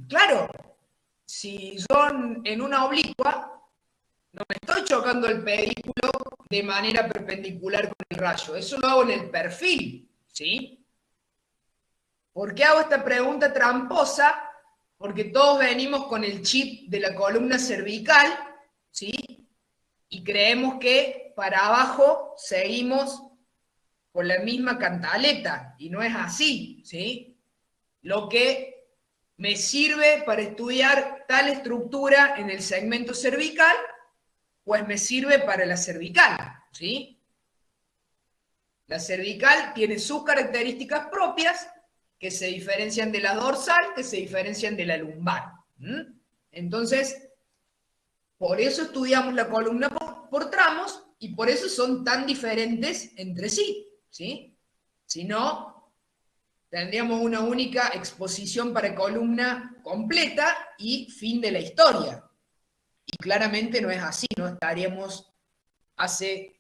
Claro, si yo en una oblicua no me estoy chocando el pedículo de manera perpendicular con el rayo, eso lo hago en el perfil, ¿sí? ¿Por qué hago esta pregunta tramposa? Porque todos venimos con el chip de la columna cervical, ¿sí? Y creemos que para abajo seguimos con la misma cantaleta, y no es así, ¿sí? Lo que me sirve para estudiar tal estructura en el segmento cervical, pues me sirve para la cervical, ¿sí? La cervical tiene sus características propias, que se diferencian de la dorsal, que se diferencian de la lumbar. Entonces, por eso estudiamos la columna por tramos, y por eso son tan diferentes entre sí, ¿sí? Si no, tendríamos una única exposición para columna completa y fin de la historia. Y claramente no es así, no estaríamos hace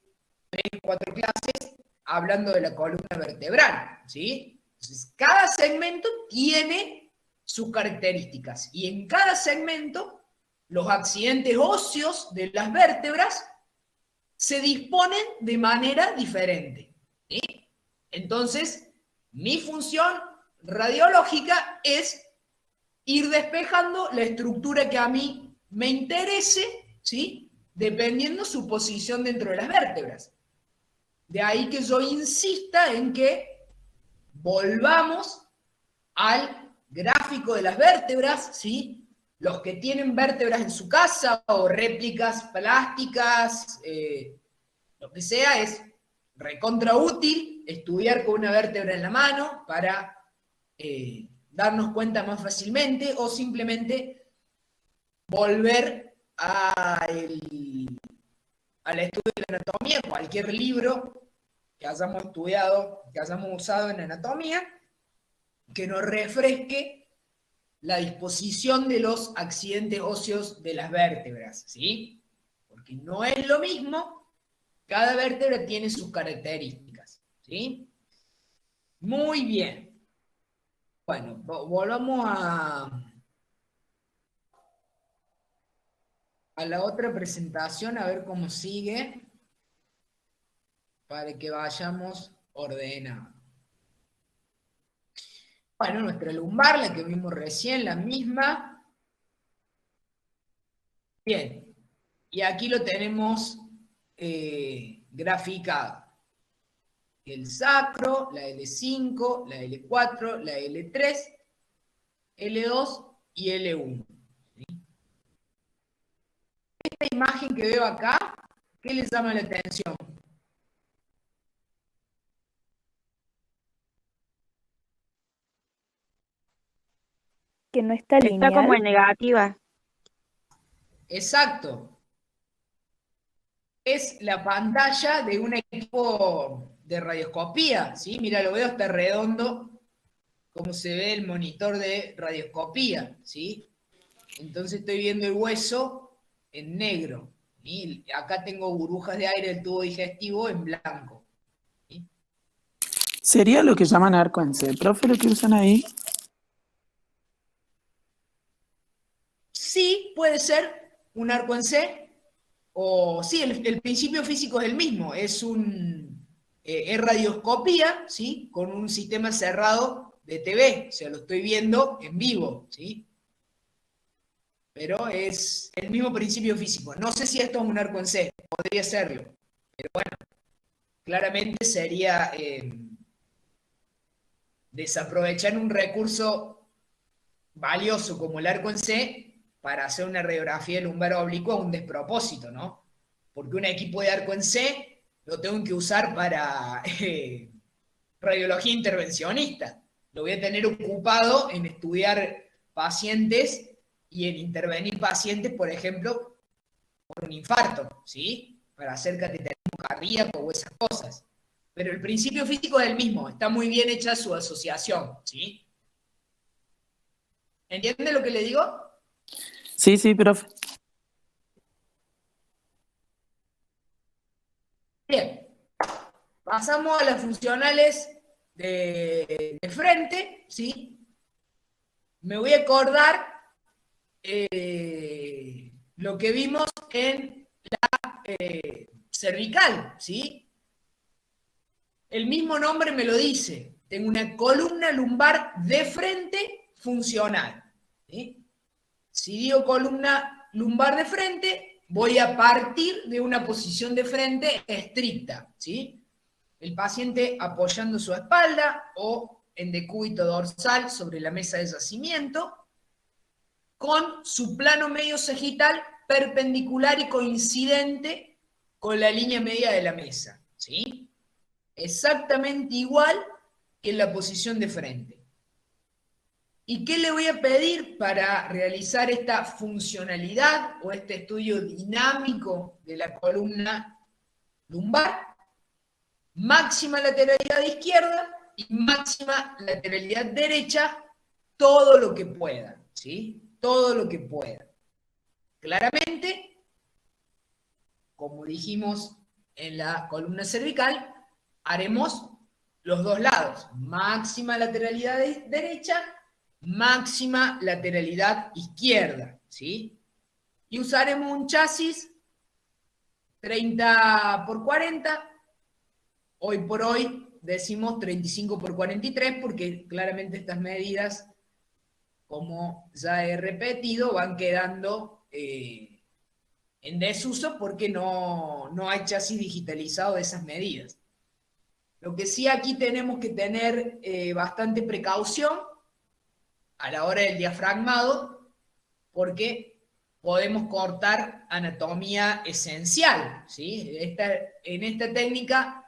3 o 4 clases hablando de la columna vertebral, ¿sí? Entonces, cada segmento tiene sus características, y en cada segmento los accidentes óseos de las vértebras se disponen de manera diferente, ¿sí? Entonces, mi función radiológica es ir despejando la estructura que a mí me interese, ¿sí? Dependiendo su posición dentro de las vértebras. De ahí que yo insista en que volvamos al gráfico de las vértebras, ¿sí? Los que tienen vértebras en su casa o réplicas plásticas, lo que sea, es recontra útil estudiar con una vértebra en la mano para darnos cuenta más fácilmente, o simplemente volver al estudio de la anatomía, cualquier libro que hayamos estudiado, que hayamos usado en anatomía, que nos refresque la disposición de los accidentes óseos de las vértebras, ¿sí? Porque no es lo mismo, cada vértebra tiene sus características, ¿sí? Muy bien. Bueno, volvamos a la otra presentación, a ver cómo sigue, para que vayamos ordenando. Bueno, nuestra lumbar, la que vimos recién, la misma. Bien, y aquí lo tenemos graficado. El sacro, la L5, la L4, la L3, L2 y L1. ¿Sí? Esta imagen que veo acá, ¿qué les llama la atención? Que no está Está como en lineal. negativa. Exacto. Es la pantalla de un equipo de radioscopía, ¿sí? Mira, lo veo hasta redondo, como se ve el monitor de radioscopía, ¿sí? Entonces estoy viendo el hueso en negro, y acá tengo burbujas de aire del tubo digestivo en blanco. ¿Sí? ¿Sería lo que llaman arco en C? ¿Profe, lo que usan ahí? Sí, puede ser un arco en C, o sí, el principio físico es el mismo, es radioscopía, ¿sí? Con un sistema cerrado de TV, o sea, lo estoy viendo en vivo, ¿sí? Pero es el mismo principio físico. No sé si esto es un arco en C, podría serlo, pero bueno, claramente sería desaprovechar un recurso valioso como el arco en C para hacer una radiografía lumbar oblicua un despropósito, ¿no? Porque un equipo de arco en C lo tengo que usar para radiología intervencionista. Lo voy a tener ocupado en estudiar pacientes y en intervenir pacientes, por ejemplo, por un infarto, ¿sí? Para hacer cateterismo cardíaco o esas cosas. Pero el principio físico es el mismo, está muy bien hecha su asociación, ¿sí? ¿Entiende lo que le digo? Sí, sí, profe. Bien, pasamos a las funcionales de frente, ¿sí? Me voy a acordar lo que vimos en la cervical, ¿sí? El mismo nombre me lo dice. Tengo una columna lumbar de frente funcional, ¿sí? Si digo columna lumbar de frente, voy a partir de una posición de frente estricta, ¿sí? El paciente apoyando su espalda o en decúbito dorsal sobre la mesa de yacimiento, con su plano medio sagital perpendicular y coincidente con la línea media de la mesa, ¿sí? Exactamente igual que en la posición de frente. ¿Y qué le voy a pedir para realizar esta funcionalidad o este estudio dinámico de la columna lumbar? Máxima lateralidad izquierda y máxima lateralidad derecha, todo lo que pueda, ¿sí? Todo lo que pueda. Claramente, como dijimos en la columna cervical, haremos los dos lados. Máxima lateralidad derecha, máxima lateralidad izquierda, ¿sí? Y usaremos un chasis 30 por 40. Hoy por hoy decimos 35 por 43 porque claramente estas medidas, como ya he repetido, van quedando en desuso porque no hay chasis digitalizado de esas medidas. Lo que sí aquí tenemos que tener bastante precaución a la hora del diafragmado, porque podemos cortar anatomía esencial, ¿sí? En esta técnica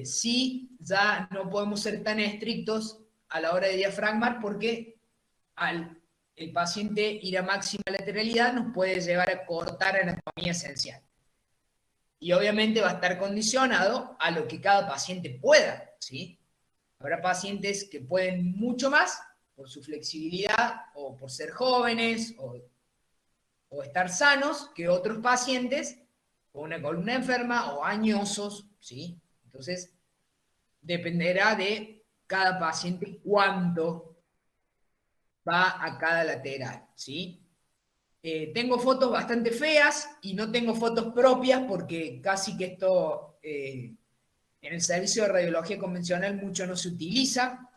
sí ya no podemos ser tan estrictos a la hora de diafragmar porque al el paciente ir a máxima lateralidad nos puede llevar a cortar anatomía esencial. Y obviamente va a estar condicionado a lo que cada paciente pueda, ¿sí? Habrá pacientes que pueden mucho más por su flexibilidad o por ser jóvenes o estar sanos que otros pacientes con una columna enferma o añosos, ¿sí? Entonces, dependerá de cada paciente cuánto va a cada lateral, ¿sí? Tengo fotos bastante feas y no tengo fotos propias porque casi que esto en el servicio de radiología convencional mucho no se utiliza,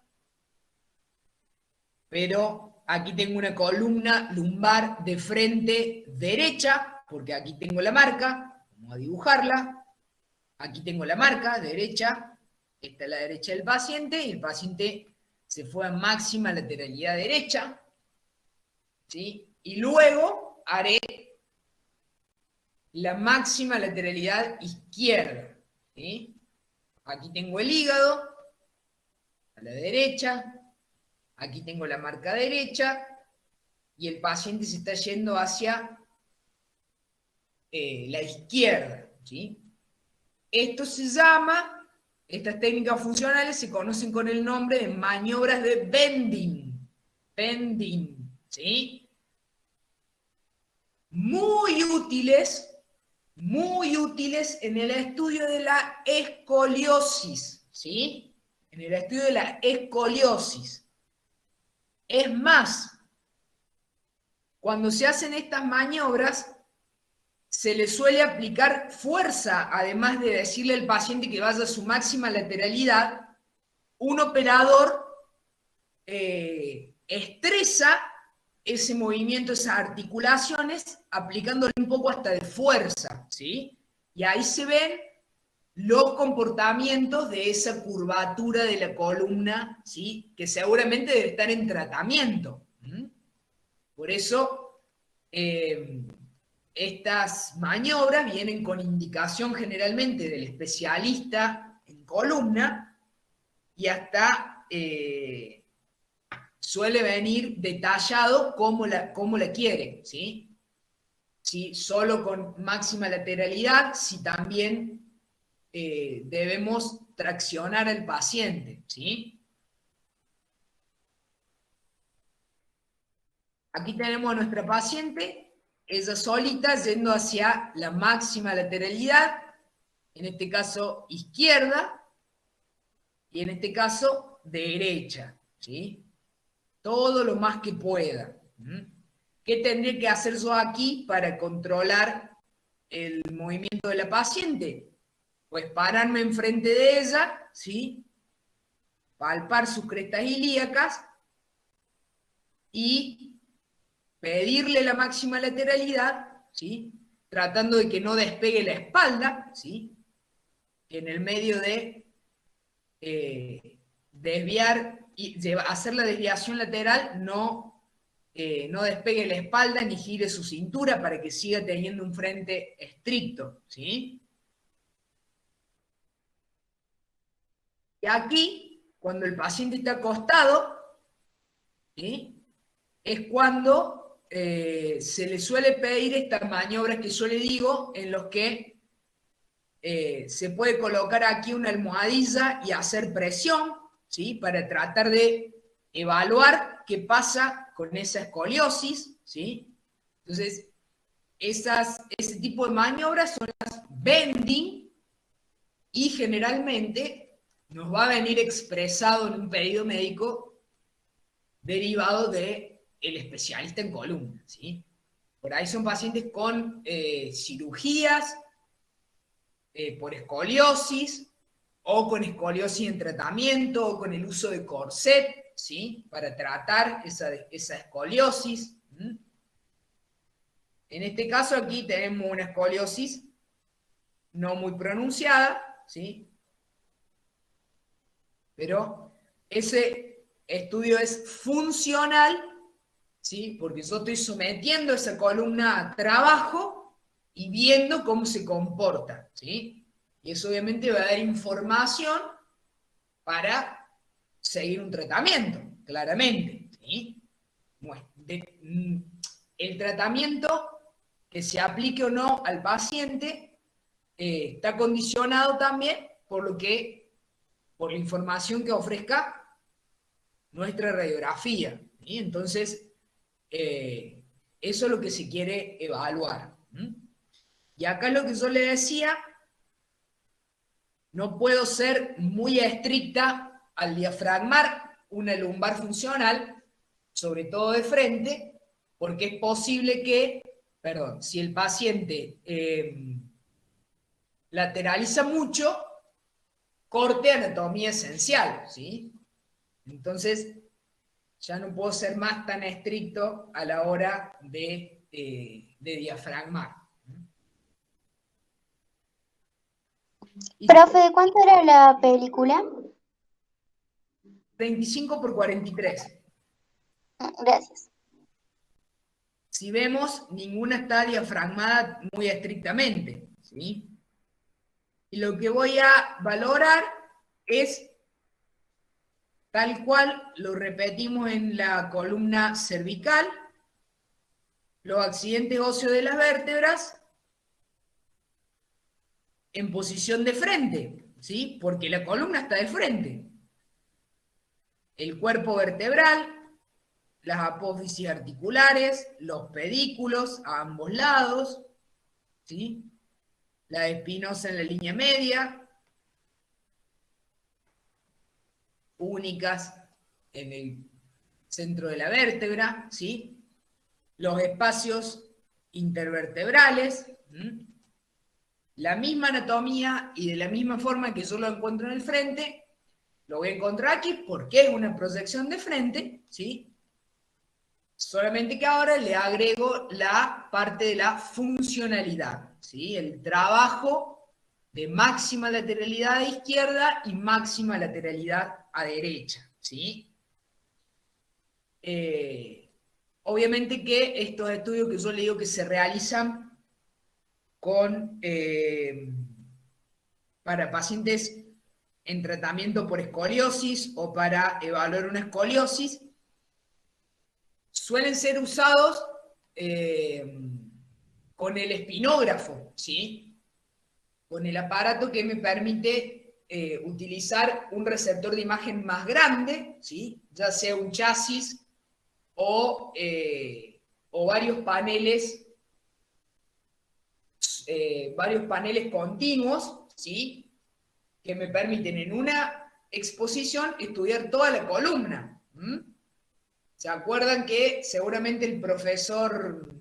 pero aquí tengo una columna lumbar de frente derecha, porque aquí tengo la marca, vamos a dibujarla, Aquí tengo la marca, derecha, esta es la derecha del paciente, y el paciente se fue a máxima lateralidad derecha, ¿sí? Y luego haré la máxima lateralidad izquierda, ¿sí? Aquí tengo el hígado, a la derecha, aquí tengo la marca derecha, y el paciente se está yendo hacia la izquierda, ¿sí? Esto se llama, estas técnicas funcionales se conocen con el nombre de maniobras de bending, ¿sí? Muy útiles en el estudio de la escoliosis, ¿sí? En el estudio de la escoliosis. Es más, cuando se hacen estas maniobras, se le suele aplicar fuerza, además de decirle al paciente que vaya a su máxima lateralidad. Un operador estresa ese movimiento, esas articulaciones, aplicándole un poco hasta de fuerza, ¿sí? Y ahí se ven los comportamientos de esa curvatura de la columna, ¿sí? Que seguramente debe estar en tratamiento. Por eso, estas maniobras vienen con indicación generalmente del especialista en columna, y hasta suele venir detallado cómo la quiere, ¿sí? Si solo con máxima lateralidad, si también debemos traccionar al paciente, ¿sí? Aquí tenemos a nuestra paciente, ella solita yendo hacia la máxima lateralidad, en este caso izquierda, y en este caso derecha, ¿sí? Todo lo más que pueda. ¿Qué tendría que hacer yo aquí para controlar el movimiento de la paciente? Pues pararme enfrente de ella, ¿sí? Palpar sus crestas ilíacas y pedirle la máxima lateralidad, ¿sí? Tratando de que no despegue la espalda, ¿sí? En el medio de desviar y hacer la desviación lateral, no despegue la espalda ni gire su cintura para que siga teniendo un frente estricto, ¿sí? Y aquí, cuando el paciente está acostado, ¿sí? Es cuando se le suele pedir estas maniobras que yo le digo, en los que se puede colocar aquí una almohadilla y hacer presión, ¿sí? Para tratar de evaluar qué pasa con esa escoliosis, ¿sí? Entonces, ese tipo de maniobras son las bending, y generalmente nos va a venir expresado en un pedido médico derivado del especialista en columna, ¿sí? Por ahí son pacientes con cirugías por escoliosis, o con escoliosis en tratamiento, o con el uso de corset, ¿sí? Para tratar esa escoliosis. En este caso aquí tenemos una escoliosis no muy pronunciada, ¿sí? Pero ese estudio es funcional, ¿sí? Porque yo estoy sometiendo esa columna a trabajo y viendo cómo se comporta, ¿sí? Y eso obviamente va a dar información para seguir un tratamiento, claramente, ¿sí? Bueno, el tratamiento que se aplique o no al paciente está condicionado también por la información que ofrezca nuestra radiografía, ¿sí? Entonces, eso es lo que se quiere evaluar. Y acá es lo que yo le decía, no puedo ser muy estricta al diafragmar una lumbar funcional, sobre todo de frente, porque es posible que, si el paciente lateraliza mucho, corte anatomía esencial, ¿sí? Entonces, ya no puedo ser más tan estricto a la hora de diafragmar. Y Profe, ¿de cuánto era la película? 35×43. Gracias. Si vemos, ninguna está diafragmada muy estrictamente, ¿sí? Y lo que voy a valorar es, tal cual lo repetimos en la columna cervical, los accidentes óseos de las vértebras en posición de frente, ¿sí? Porque la columna está de frente. El cuerpo vertebral, las apófisis articulares, los pedículos a ambos lados, ¿sí? La espinosa en la línea media, únicas en el centro de la vértebra, ¿sí? Los espacios intervertebrales, la misma anatomía y de la misma forma que yo lo encuentro en el frente, lo voy a encontrar aquí porque es una proyección de frente, ¿sí? Solamente que ahora le agrego la parte de la funcionalidad, ¿sí? El trabajo de máxima lateralidad a izquierda y máxima lateralidad a derecha, ¿sí? Obviamente que estos estudios que yo le digo que se realizan para pacientes en tratamiento por escoliosis o para evaluar una escoliosis, suelen ser usados con el espinógrafo, ¿sí? Con el aparato que me permite utilizar un receptor de imagen más grande, ¿sí? Ya sea un chasis o varios paneles continuos, ¿sí? Que me permiten en una exposición estudiar toda la columna. ¿Se acuerdan que seguramente el profesor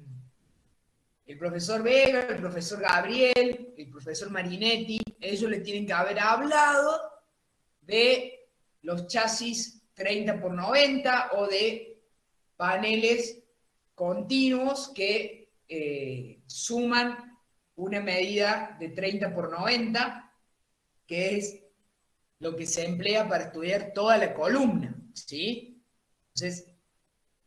Vega, el profesor Gabriel, el profesor Marinetti, ellos le tienen que haber hablado de los chasis 30×90 o de paneles continuos que suman una medida de 30×90, que es lo que se emplea para estudiar toda la columna, ¿sí? Entonces,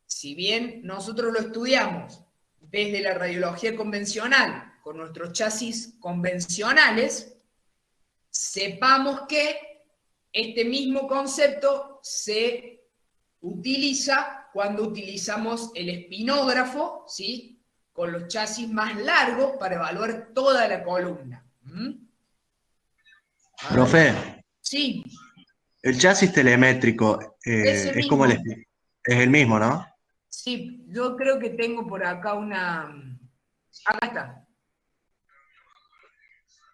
si bien nosotros lo estudiamos desde la radiología convencional, con nuestros chasis convencionales, sepamos que este mismo concepto se utiliza cuando utilizamos el espinógrafo, ¿sí? Con los chasis más largos para evaluar toda la columna. Profe, Sí, el chasis telemétrico ese es como mismo. es el mismo, ¿no? Sí, yo creo que tengo por acá acá está.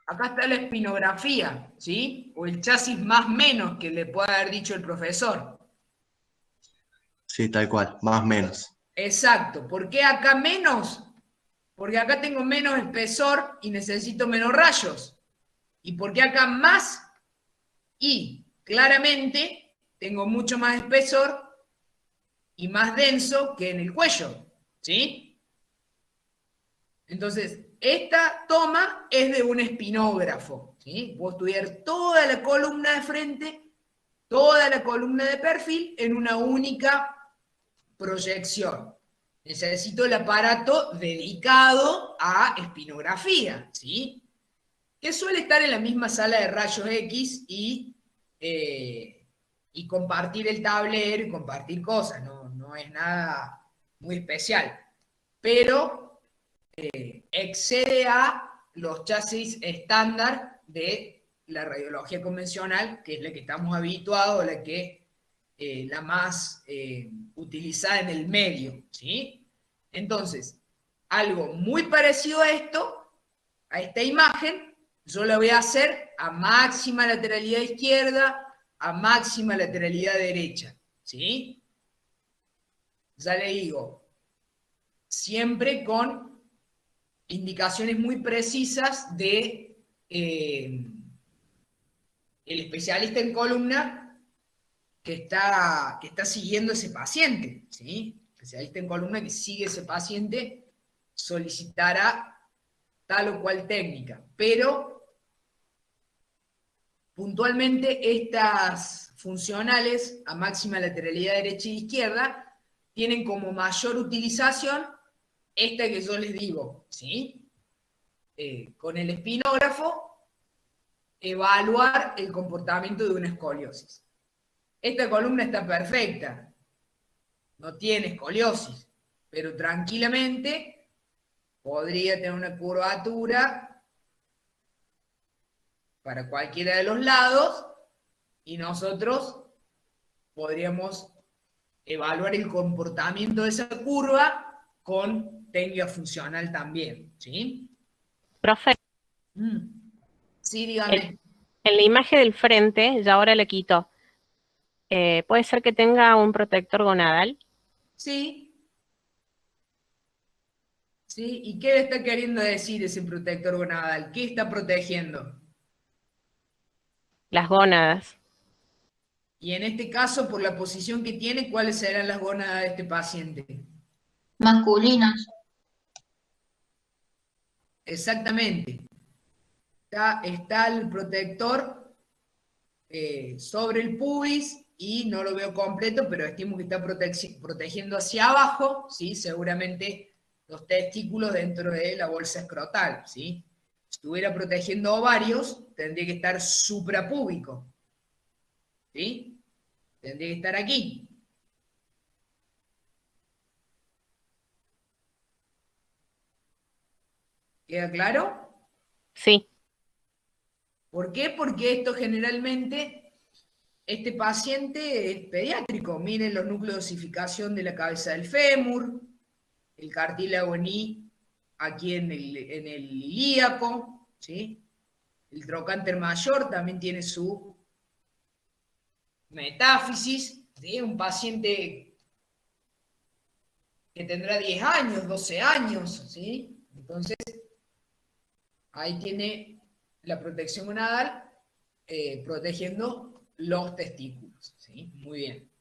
Acá está la espinografía, ¿sí? O el chasis más menos que le puede haber dicho el profesor. Sí, tal cual, más o menos. Exacto. ¿Por qué acá menos? Porque acá tengo menos espesor y necesito menos rayos. ¿Y por qué acá más? Y claramente tengo mucho más espesor y más denso que en el cuello, ¿sí? Entonces, esta toma es de un espinógrafo, ¿sí? Puedo estudiar toda la columna de frente, toda la columna de perfil en una única proyección. Necesito el aparato dedicado a espinografía, ¿sí? Que suele estar en la misma sala de rayos X y compartir el tablero y compartir cosas, no es nada muy especial. Pero excede a los chasis estándar de la radiología convencional, que es la que estamos habituados, la más utilizada en el medio, ¿sí? Entonces, algo muy parecido a esto, a esta imagen, yo la voy a hacer a máxima lateralidad izquierda, a máxima lateralidad derecha, ¿sí? Ya le digo, siempre con indicaciones muy precisas de el especialista en columna que está siguiendo ese paciente, ¿sí? El especialista en columna que sigue ese paciente solicitará tal o cual técnica, pero puntualmente estas funcionales a máxima lateralidad derecha e izquierda tienen como mayor utilización esta que yo les digo, ¿sí? Con el espinógrafo, evaluar el comportamiento de una escoliosis. Esta columna está perfecta, no tiene escoliosis, pero tranquilamente podría tener una curvatura para cualquiera de los lados y nosotros podríamos evaluar el comportamiento de esa curva con técnica funcional también, ¿sí? Profe, Sí, dígame. en la imagen del frente, ya ahora le quito, ¿puede ser que tenga un protector gonadal? Sí. ¿Sí? ¿Y qué le está queriendo decir ese protector gonadal? ¿Qué está protegiendo? Las gónadas. Y en este caso, por la posición que tiene, ¿cuáles serán las gónadas de este paciente? Masculinas. Exactamente. Está el protector sobre el pubis y no lo veo completo, pero estimo que está protegiendo hacia abajo, ¿sí? Seguramente los testículos dentro de la bolsa escrotal, ¿sí? Si estuviera protegiendo ovarios, tendría que estar suprapúbico, ¿sí? Tendría que estar aquí. ¿Queda claro? Sí. ¿Por qué? Porque esto generalmente, este paciente es pediátrico. Miren los núcleos de osificación de la cabeza del fémur, el cartílago en I, aquí en el ilíaco, ¿sí? El trocánter mayor también tiene su metáfisis, ¿sí? Un paciente que tendrá 10 años, 12 años, ¿sí? Entonces, ahí tiene la protección gonadal protegiendo los testículos, ¿sí? Muy bien.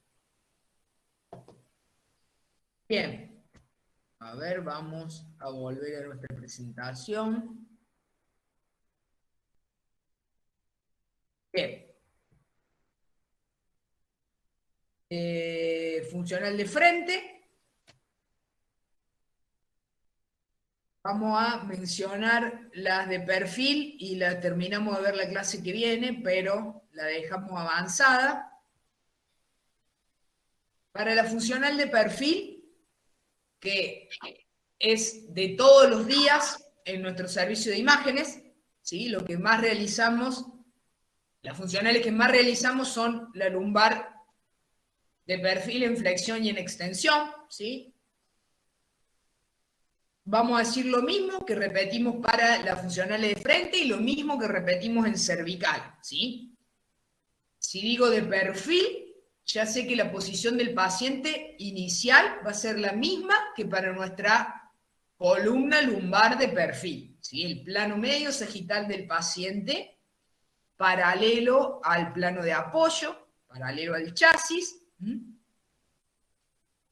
Bien. A ver, vamos a volver a nuestra presentación. Bien. Funcional de frente. Vamos a mencionar las de perfil y la terminamos de ver la clase que viene, pero la dejamos avanzada. Para la funcional de perfil, que es de todos los días en nuestro servicio de imágenes, ¿sí? Lo que más realizamos, las funcionales que más realizamos son la lumbar de perfil en flexión y en extensión, ¿sí? Vamos a decir lo mismo que repetimos para las funcionales de frente y lo mismo que repetimos en cervical, ¿sí? Si digo de perfil, ya sé que la posición del paciente inicial va a ser la misma que para nuestra columna lumbar de perfil, ¿sí? El plano medio sagital del paciente, paralelo al plano de apoyo, paralelo al chasis,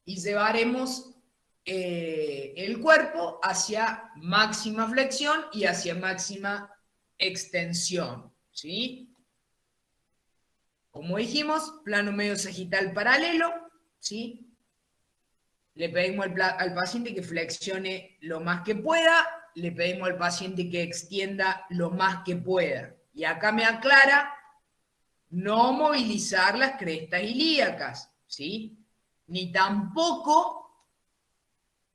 y llevaremos el cuerpo hacia máxima flexión y hacia máxima extensión, ¿sí? Como dijimos, plano medio sagital paralelo, ¿sí? Le pedimos al paciente que flexione lo más que pueda, le pedimos al paciente que extienda lo más que pueda. Y acá me aclara no movilizar las crestas ilíacas, ¿sí? Ni tampoco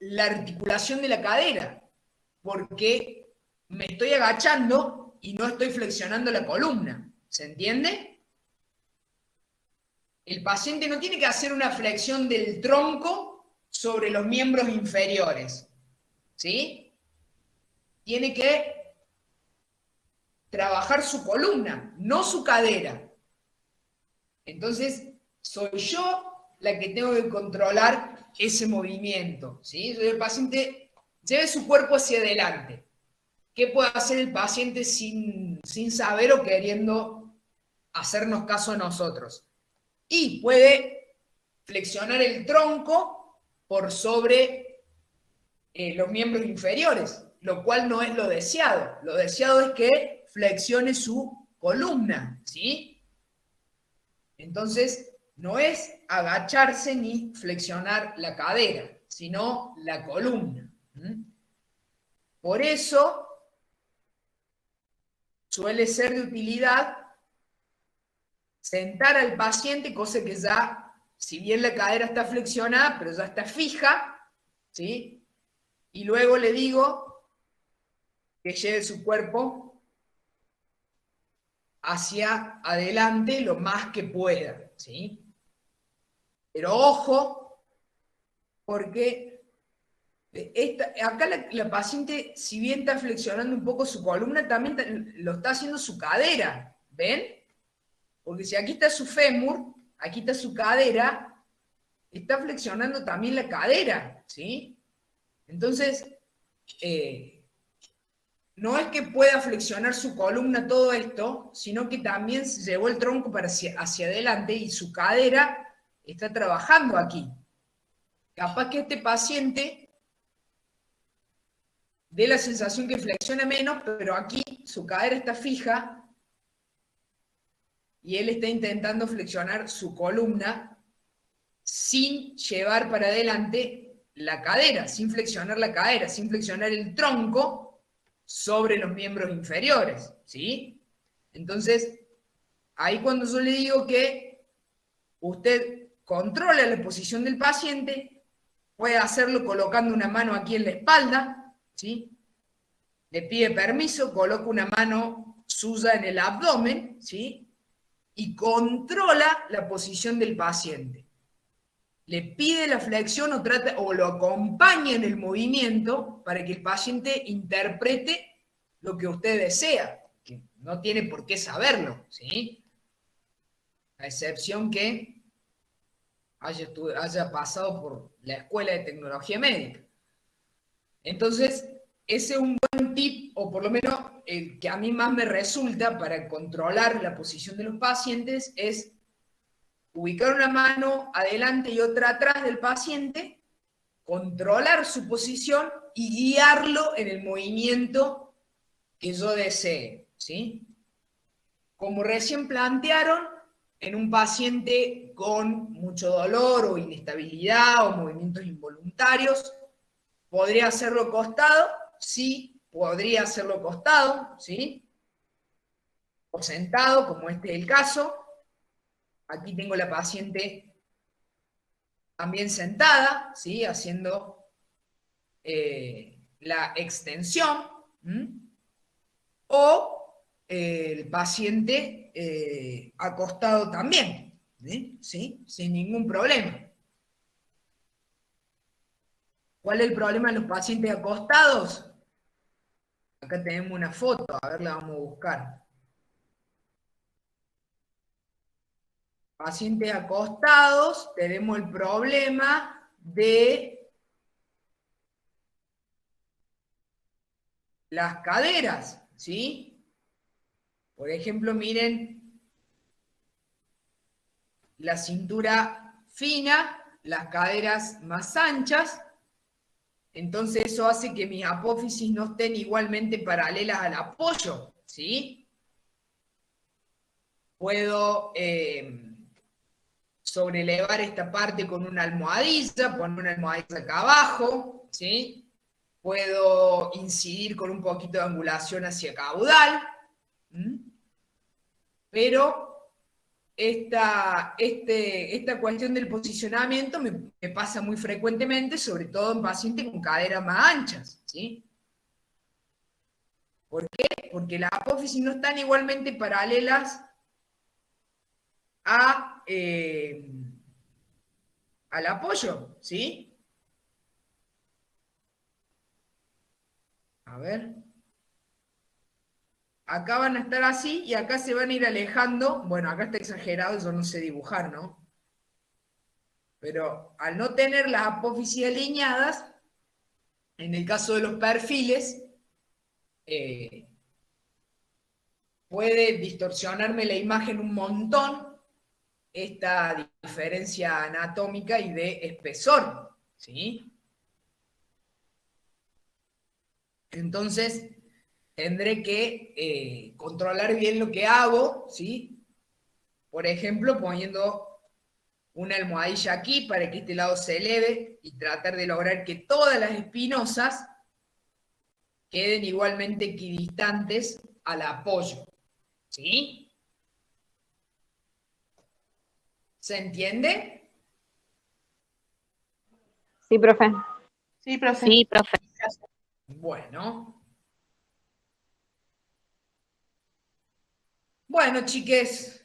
la articulación de la cadera, porque me estoy agachando y no estoy flexionando la columna. ¿Se entiende? El paciente no tiene que hacer una flexión del tronco sobre los miembros inferiores, ¿sí? Tiene que trabajar su columna, no su cadera. Entonces, soy yo la que tengo que controlar ese movimiento, ¿sí? El paciente lleve su cuerpo hacia adelante. ¿Qué puede hacer el paciente sin saber o queriendo hacernos caso a nosotros? Y puede flexionar el tronco por sobre los miembros inferiores, lo cual no es lo deseado. Lo deseado es que flexione su columna, ¿sí? Entonces, no es agacharse ni flexionar la cadera, sino la columna. Por eso, suele ser de utilidad sentar al paciente, cosa que ya, si bien la cadera está flexionada, pero ya está fija, ¿sí? Y luego le digo que lleve su cuerpo hacia adelante lo más que pueda, ¿sí? Pero ojo, porque acá la paciente, si bien está flexionando un poco su columna, también lo está haciendo su cadera, ¿ven? Porque si aquí está su fémur, aquí está su cadera, está flexionando también la cadera, ¿sí? Entonces, no es que pueda flexionar su columna todo esto, sino que también se llevó el tronco hacia adelante y su cadera está trabajando aquí. Capaz que este paciente dé la sensación que flexiona menos, pero aquí su cadera está fija y él está intentando flexionar su columna sin llevar para adelante la cadera, sin flexionar la cadera, sin flexionar el tronco sobre los miembros inferiores, ¿sí? Entonces, ahí cuando yo le digo que usted controla la posición del paciente, puede hacerlo colocando una mano aquí en la espalda, ¿sí? Le pide permiso, coloca una mano suya en el abdomen, ¿sí? Y controla la posición del paciente. Le pide la flexión o lo acompaña en el movimiento para que el paciente interprete lo que usted desea, que no tiene por qué saberlo, ¿sí? A excepción que haya pasado por la Escuela de Tecnología Médica. Entonces, ese es un buen tip, o por lo menos el que a mí más me resulta para controlar la posición de los pacientes, es ubicar una mano adelante y otra atrás del paciente, controlar su posición y guiarlo en el movimiento que yo desee, ¿sí? Como recién plantearon, en un paciente con mucho dolor o inestabilidad o movimientos involuntarios, ¿podría hacerlo acostado? Sí, podría hacerlo acostado, ¿sí? O sentado, como este es el caso. Aquí tengo la paciente también sentada, ¿sí? Haciendo la extensión. O el paciente acostado también, ¿sí? Sin ningún problema. ¿Cuál es el problema de los pacientes acostados? Acá tenemos una foto, a ver, la vamos a buscar. Pacientes acostados, tenemos el problema de las caderas, ¿sí? Por ejemplo, miren la cintura fina, las caderas más anchas, entonces eso hace que mis apófisis no estén igualmente paralelas al apoyo, ¿sí? Puedo sobrelevar esta parte con una almohadilla, poner una almohadilla acá abajo, ¿sí? Puedo incidir con un poquito de angulación hacia caudal, pero esta cuestión del posicionamiento me pasa muy frecuentemente, sobre todo en pacientes con caderas más anchas, ¿sí? ¿Por qué? Porque las apófisis no están igualmente paralelas al apoyo, ¿sí? A ver. Acá van a estar así y acá se van a ir alejando. Bueno, acá está exagerado, yo no sé dibujar, ¿no? Pero al no tener las apófisis alineadas, en el caso de los perfiles, puede distorsionarme la imagen un montón, esta diferencia anatómica y de espesor, ¿sí? Entonces, tendré que controlar bien lo que hago, ¿sí? Por ejemplo, poniendo una almohadilla aquí para que este lado se eleve y tratar de lograr que todas las espinosas queden igualmente equidistantes al apoyo, ¿sí? ¿Se entiende? Sí, profe. Sí, profe. Sí, profe. Bueno. Bueno, chiques.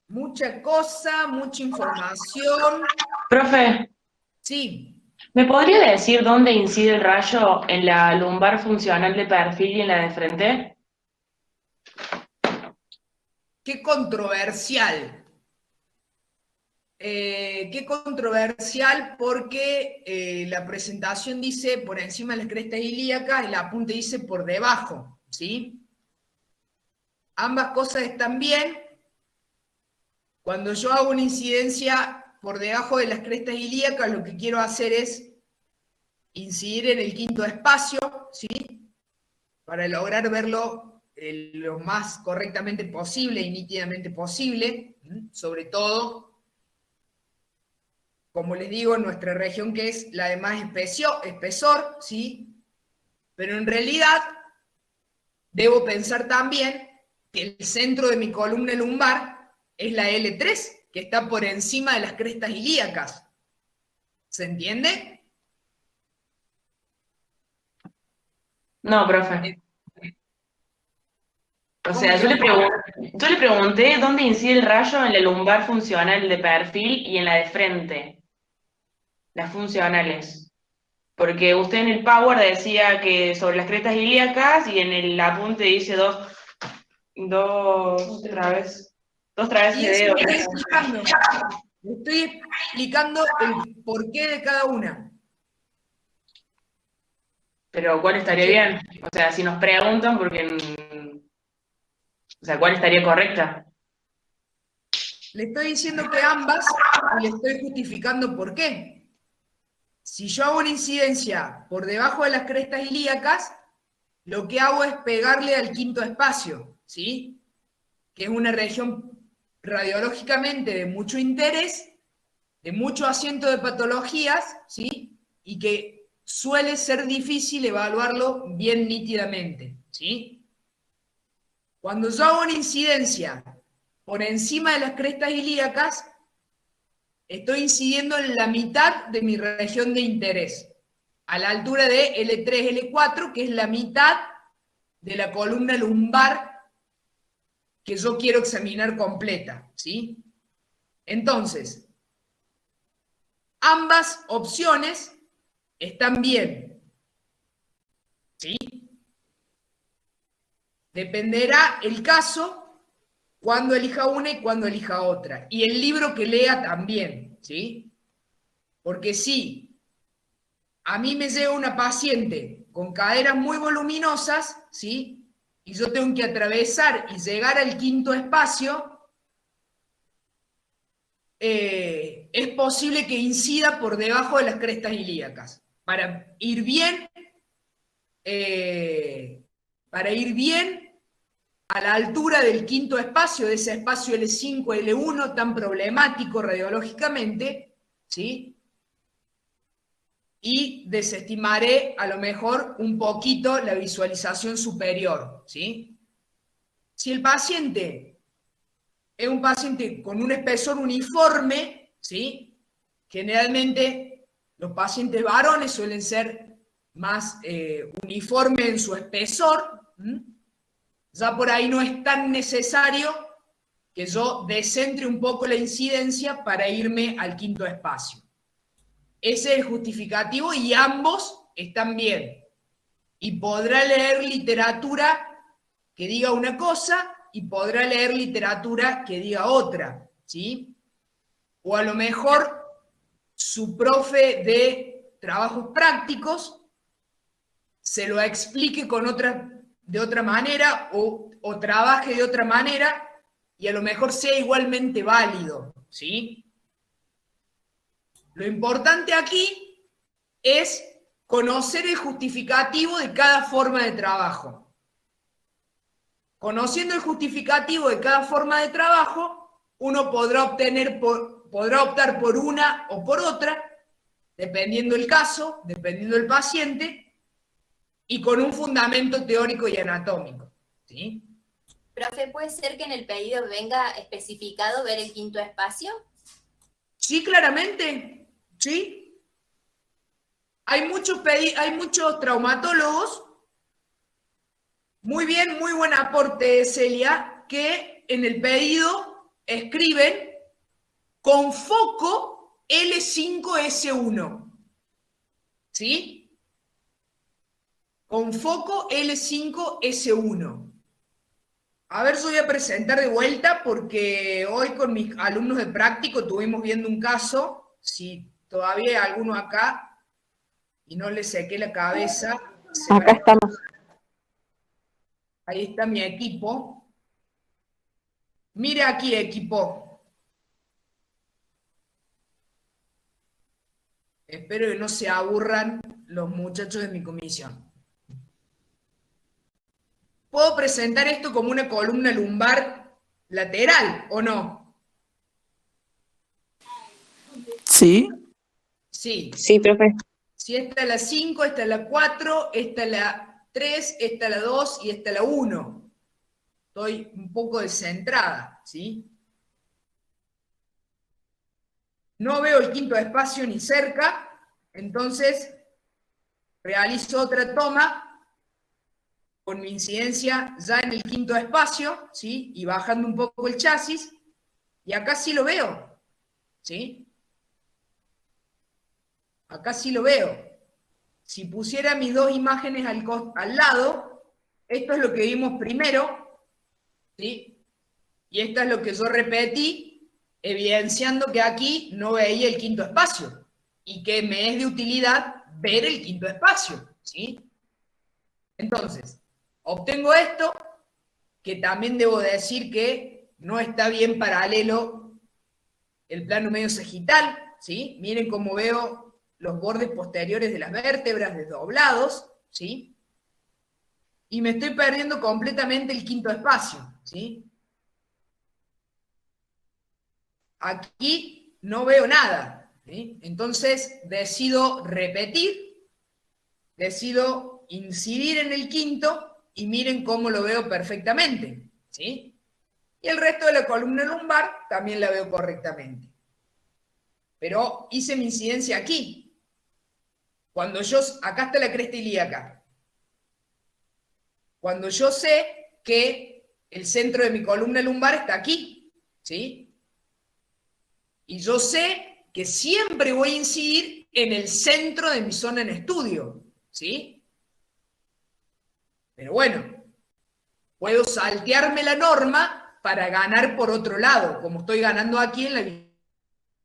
Mucha cosa, mucha información. Profe, Sí. ¿me podría decir dónde incide el rayo en la lumbar funcional de perfil y en la de frente? Qué controversial. Qué controversial porque la presentación dice por encima de las crestas ilíacas y el apunte dice por debajo, ¿sí? Ambas cosas están bien. Cuando yo hago una incidencia por debajo de las crestas ilíacas, lo que quiero hacer es incidir en el quinto espacio, ¿sí? Para lograr verlo lo más correctamente posible y nítidamente posible, sobre todo, como les digo, en nuestra región que es la de más espesor, ¿sí? Pero en realidad debo pensar también que el centro de mi columna lumbar es la L3, que está por encima de las crestas ilíacas. ¿Se entiende? No, profe. O sea, ¿Cómo yo le pregunté dónde incide el rayo en la lumbar funcional de perfil y en la de frente. Las funcionales. Porque usted en el Power decía que sobre las crestas ilíacas y en el apunte dice dos traves. Dos traves Y de eso dedo. lo estoy explicando. Le estoy explicando el porqué de cada una. Pero ¿cuál estaría bien? O sea, si nos preguntan, porque... O sea, ¿cuál estaría correcta? Le estoy diciendo que ambas y le estoy justificando por qué. Si yo hago una incidencia por debajo de las crestas ilíacas, lo que hago es pegarle al quinto espacio, ¿sí? Que es una región radiológicamente de mucho interés, de mucho asiento de patologías, ¿sí? Y que suele ser difícil evaluarlo bien nítidamente, ¿sí? Cuando yo hago una incidencia por encima de las crestas ilíacas, estoy incidiendo en la mitad de mi región de interés, a la altura de L3, L4, que es la mitad de la columna lumbar que yo quiero examinar completa, ¿sí? Entonces, ambas opciones están bien, ¿sí? Dependerá el caso cuando elija una y cuando elija otra. Y el libro que lea también, ¿sí? Porque si a mí me llega una paciente con caderas muy voluminosas, ¿sí? Y yo tengo que atravesar y llegar al quinto espacio, es posible que incida por debajo de las crestas ilíacas. Para ir bien a la altura del quinto espacio, de ese espacio L5, L1, tan problemático radiológicamente, ¿sí? Y desestimaré a lo mejor un poquito la visualización superior, ¿sí? Si el paciente es un paciente con un espesor uniforme, ¿sí? Generalmente los pacientes varones suelen ser más uniformes en su espesor, ya por ahí no es tan necesario que yo descentre un poco la incidencia para irme al quinto espacio. Ese es el justificativo y ambos están bien. Y podrá leer literatura que diga una cosa y podrá leer literatura que diga otra, ¿sí? O a lo mejor su profe de trabajos prácticos se lo explique de otra manera o trabaje de otra manera y a lo mejor sea igualmente válido, ¿sí? Lo importante aquí es conocer el justificativo de cada forma de trabajo. Conociendo el justificativo de cada forma de trabajo, uno podrá optar por una o por otra, dependiendo del caso, dependiendo del paciente, y con un fundamento teórico y anatómico, ¿sí? Profe, ¿puede ser que en el pedido venga especificado ver el quinto espacio? Sí, claramente, sí. Hay muchos traumatólogos, muy bien, muy buen aporte, Celia, que en el pedido escriben con foco L5S1, ¿sí? Con foco L5S1. A ver, yo voy a presentar de vuelta porque hoy con mis alumnos de práctico estuvimos viendo un caso, si todavía hay alguno acá y no le sequé la cabeza. Acá estamos. Ahí está mi equipo. Mire aquí, equipo. Espero que no se aburran los muchachos de mi comisión. ¿Puedo presentar esto como una columna lumbar lateral o no? Sí. Sí. Sí, profe. Si esta es la 5, esta es la 4, esta es la 3, esta es la 2 y esta es la 1. Estoy un poco descentrada, ¿sí? No veo el quinto espacio ni cerca, entonces realizo otra toma con mi incidencia ya en el quinto espacio, ¿sí? Y bajando un poco el chasis, y acá sí lo veo, ¿sí? Acá sí lo veo. Si pusiera mis dos imágenes al lado, esto es lo que vimos primero, ¿sí? Y esto es lo que yo repetí, evidenciando que aquí no veía el quinto espacio, y que me es de utilidad ver el quinto espacio, ¿sí? Entonces, obtengo esto, que también debo decir que no está bien paralelo el plano medio sagital, ¿sí? Miren cómo veo los bordes posteriores de las vértebras desdoblados, ¿sí? Y me estoy perdiendo completamente el quinto espacio, ¿sí? Aquí no veo nada, ¿sí? Entonces decido repetir, decido incidir en el quinto y miren cómo lo veo perfectamente, ¿sí? Y el resto de la columna lumbar también la veo correctamente. Pero hice mi incidencia aquí. Cuando yo, acá está la cresta ilíaca. Cuando yo sé que el centro de mi columna lumbar está aquí, ¿sí? Y yo sé que siempre voy a incidir en el centro de mi zona en estudio, ¿sí? Pero bueno, puedo saltearme la norma para ganar por otro lado, como estoy ganando aquí en la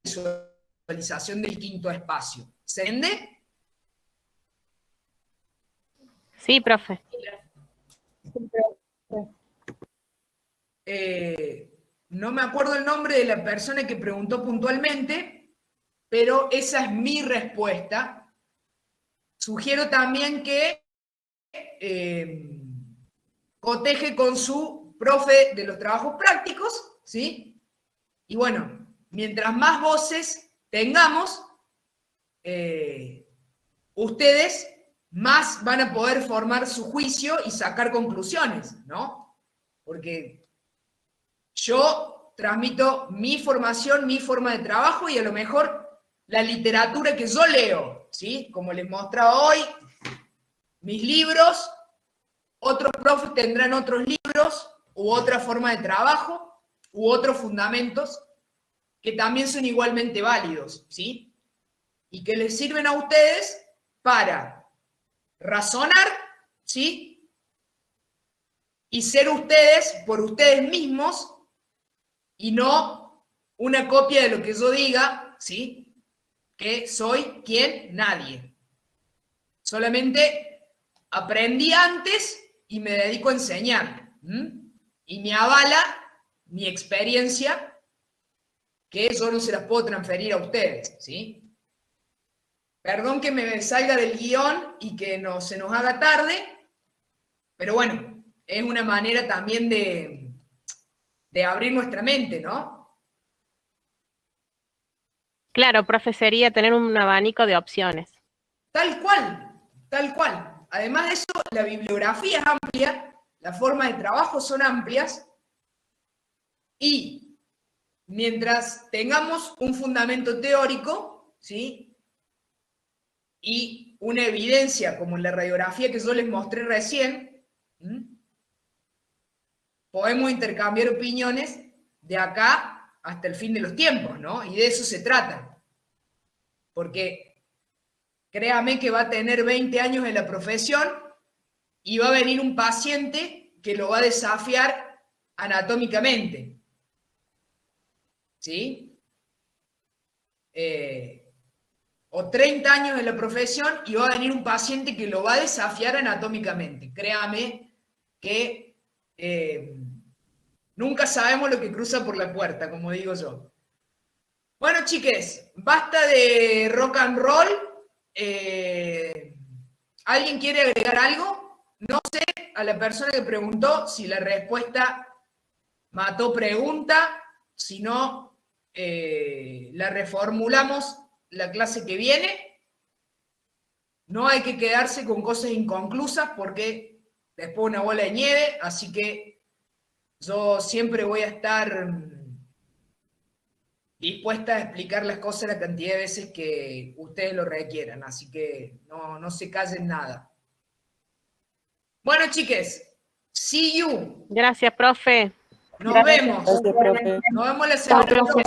visualización del quinto espacio. ¿Se entiende? Sí, profe. No me acuerdo el nombre de la persona que preguntó puntualmente, pero esa es mi respuesta. Sugiero también que coteje con su profe de los trabajos prácticos, ¿sí? Y bueno, mientras más voces tengamos, ustedes más van a poder formar su juicio y sacar conclusiones, ¿no? Porque yo transmito mi formación, mi forma de trabajo y a lo mejor la literatura que yo leo, ¿sí? Como les mostraba hoy, mis libros, otros profes tendrán otros libros u otra forma de trabajo u otros fundamentos que también son igualmente válidos, ¿sí? Y que les sirven a ustedes para razonar, ¿sí? Y ser ustedes por ustedes mismos y no una copia de lo que yo diga, ¿sí? Que soy quien, nadie. Solamente aprendí antes y me dedico a enseñar. Y me avala mi experiencia, que yo no se las puedo transferir a ustedes, ¿sí? Perdón que me salga del guión y que no se nos haga tarde, pero bueno, es una manera también de abrir nuestra mente, ¿no? Claro, profe, sería tener un abanico de opciones. Tal cual, tal cual. Además de eso, la bibliografía es amplia, las formas de trabajo son amplias, y mientras tengamos un fundamento teórico, ¿sí?, y una evidencia como la radiografía que yo les mostré recién, podemos intercambiar opiniones de acá hasta el fin de los tiempos, ¿no? Y de eso se trata. Porque créame que va a tener 20 años en la profesión y va a venir un paciente que lo va a desafiar anatómicamente. ¿Sí? O 30 años en la profesión y va a venir un paciente que lo va a desafiar anatómicamente. Créame que nunca sabemos lo que cruza por la puerta, como digo yo. Bueno, chiques, basta de rock and roll. ¿Alguien quiere agregar algo? No sé, a la persona que preguntó, si la respuesta mató pregunta, si no, la reformulamos la clase que viene. No hay que quedarse con cosas inconclusas porque después una bola de nieve, así que yo siempre voy a estar dispuesta a explicar las cosas la cantidad de veces que ustedes lo requieran, así que no se callen nada. Bueno, chiques, see you. Gracias, profe. Nos vemos. Gracias, profe. Nos vemos la semana próxima.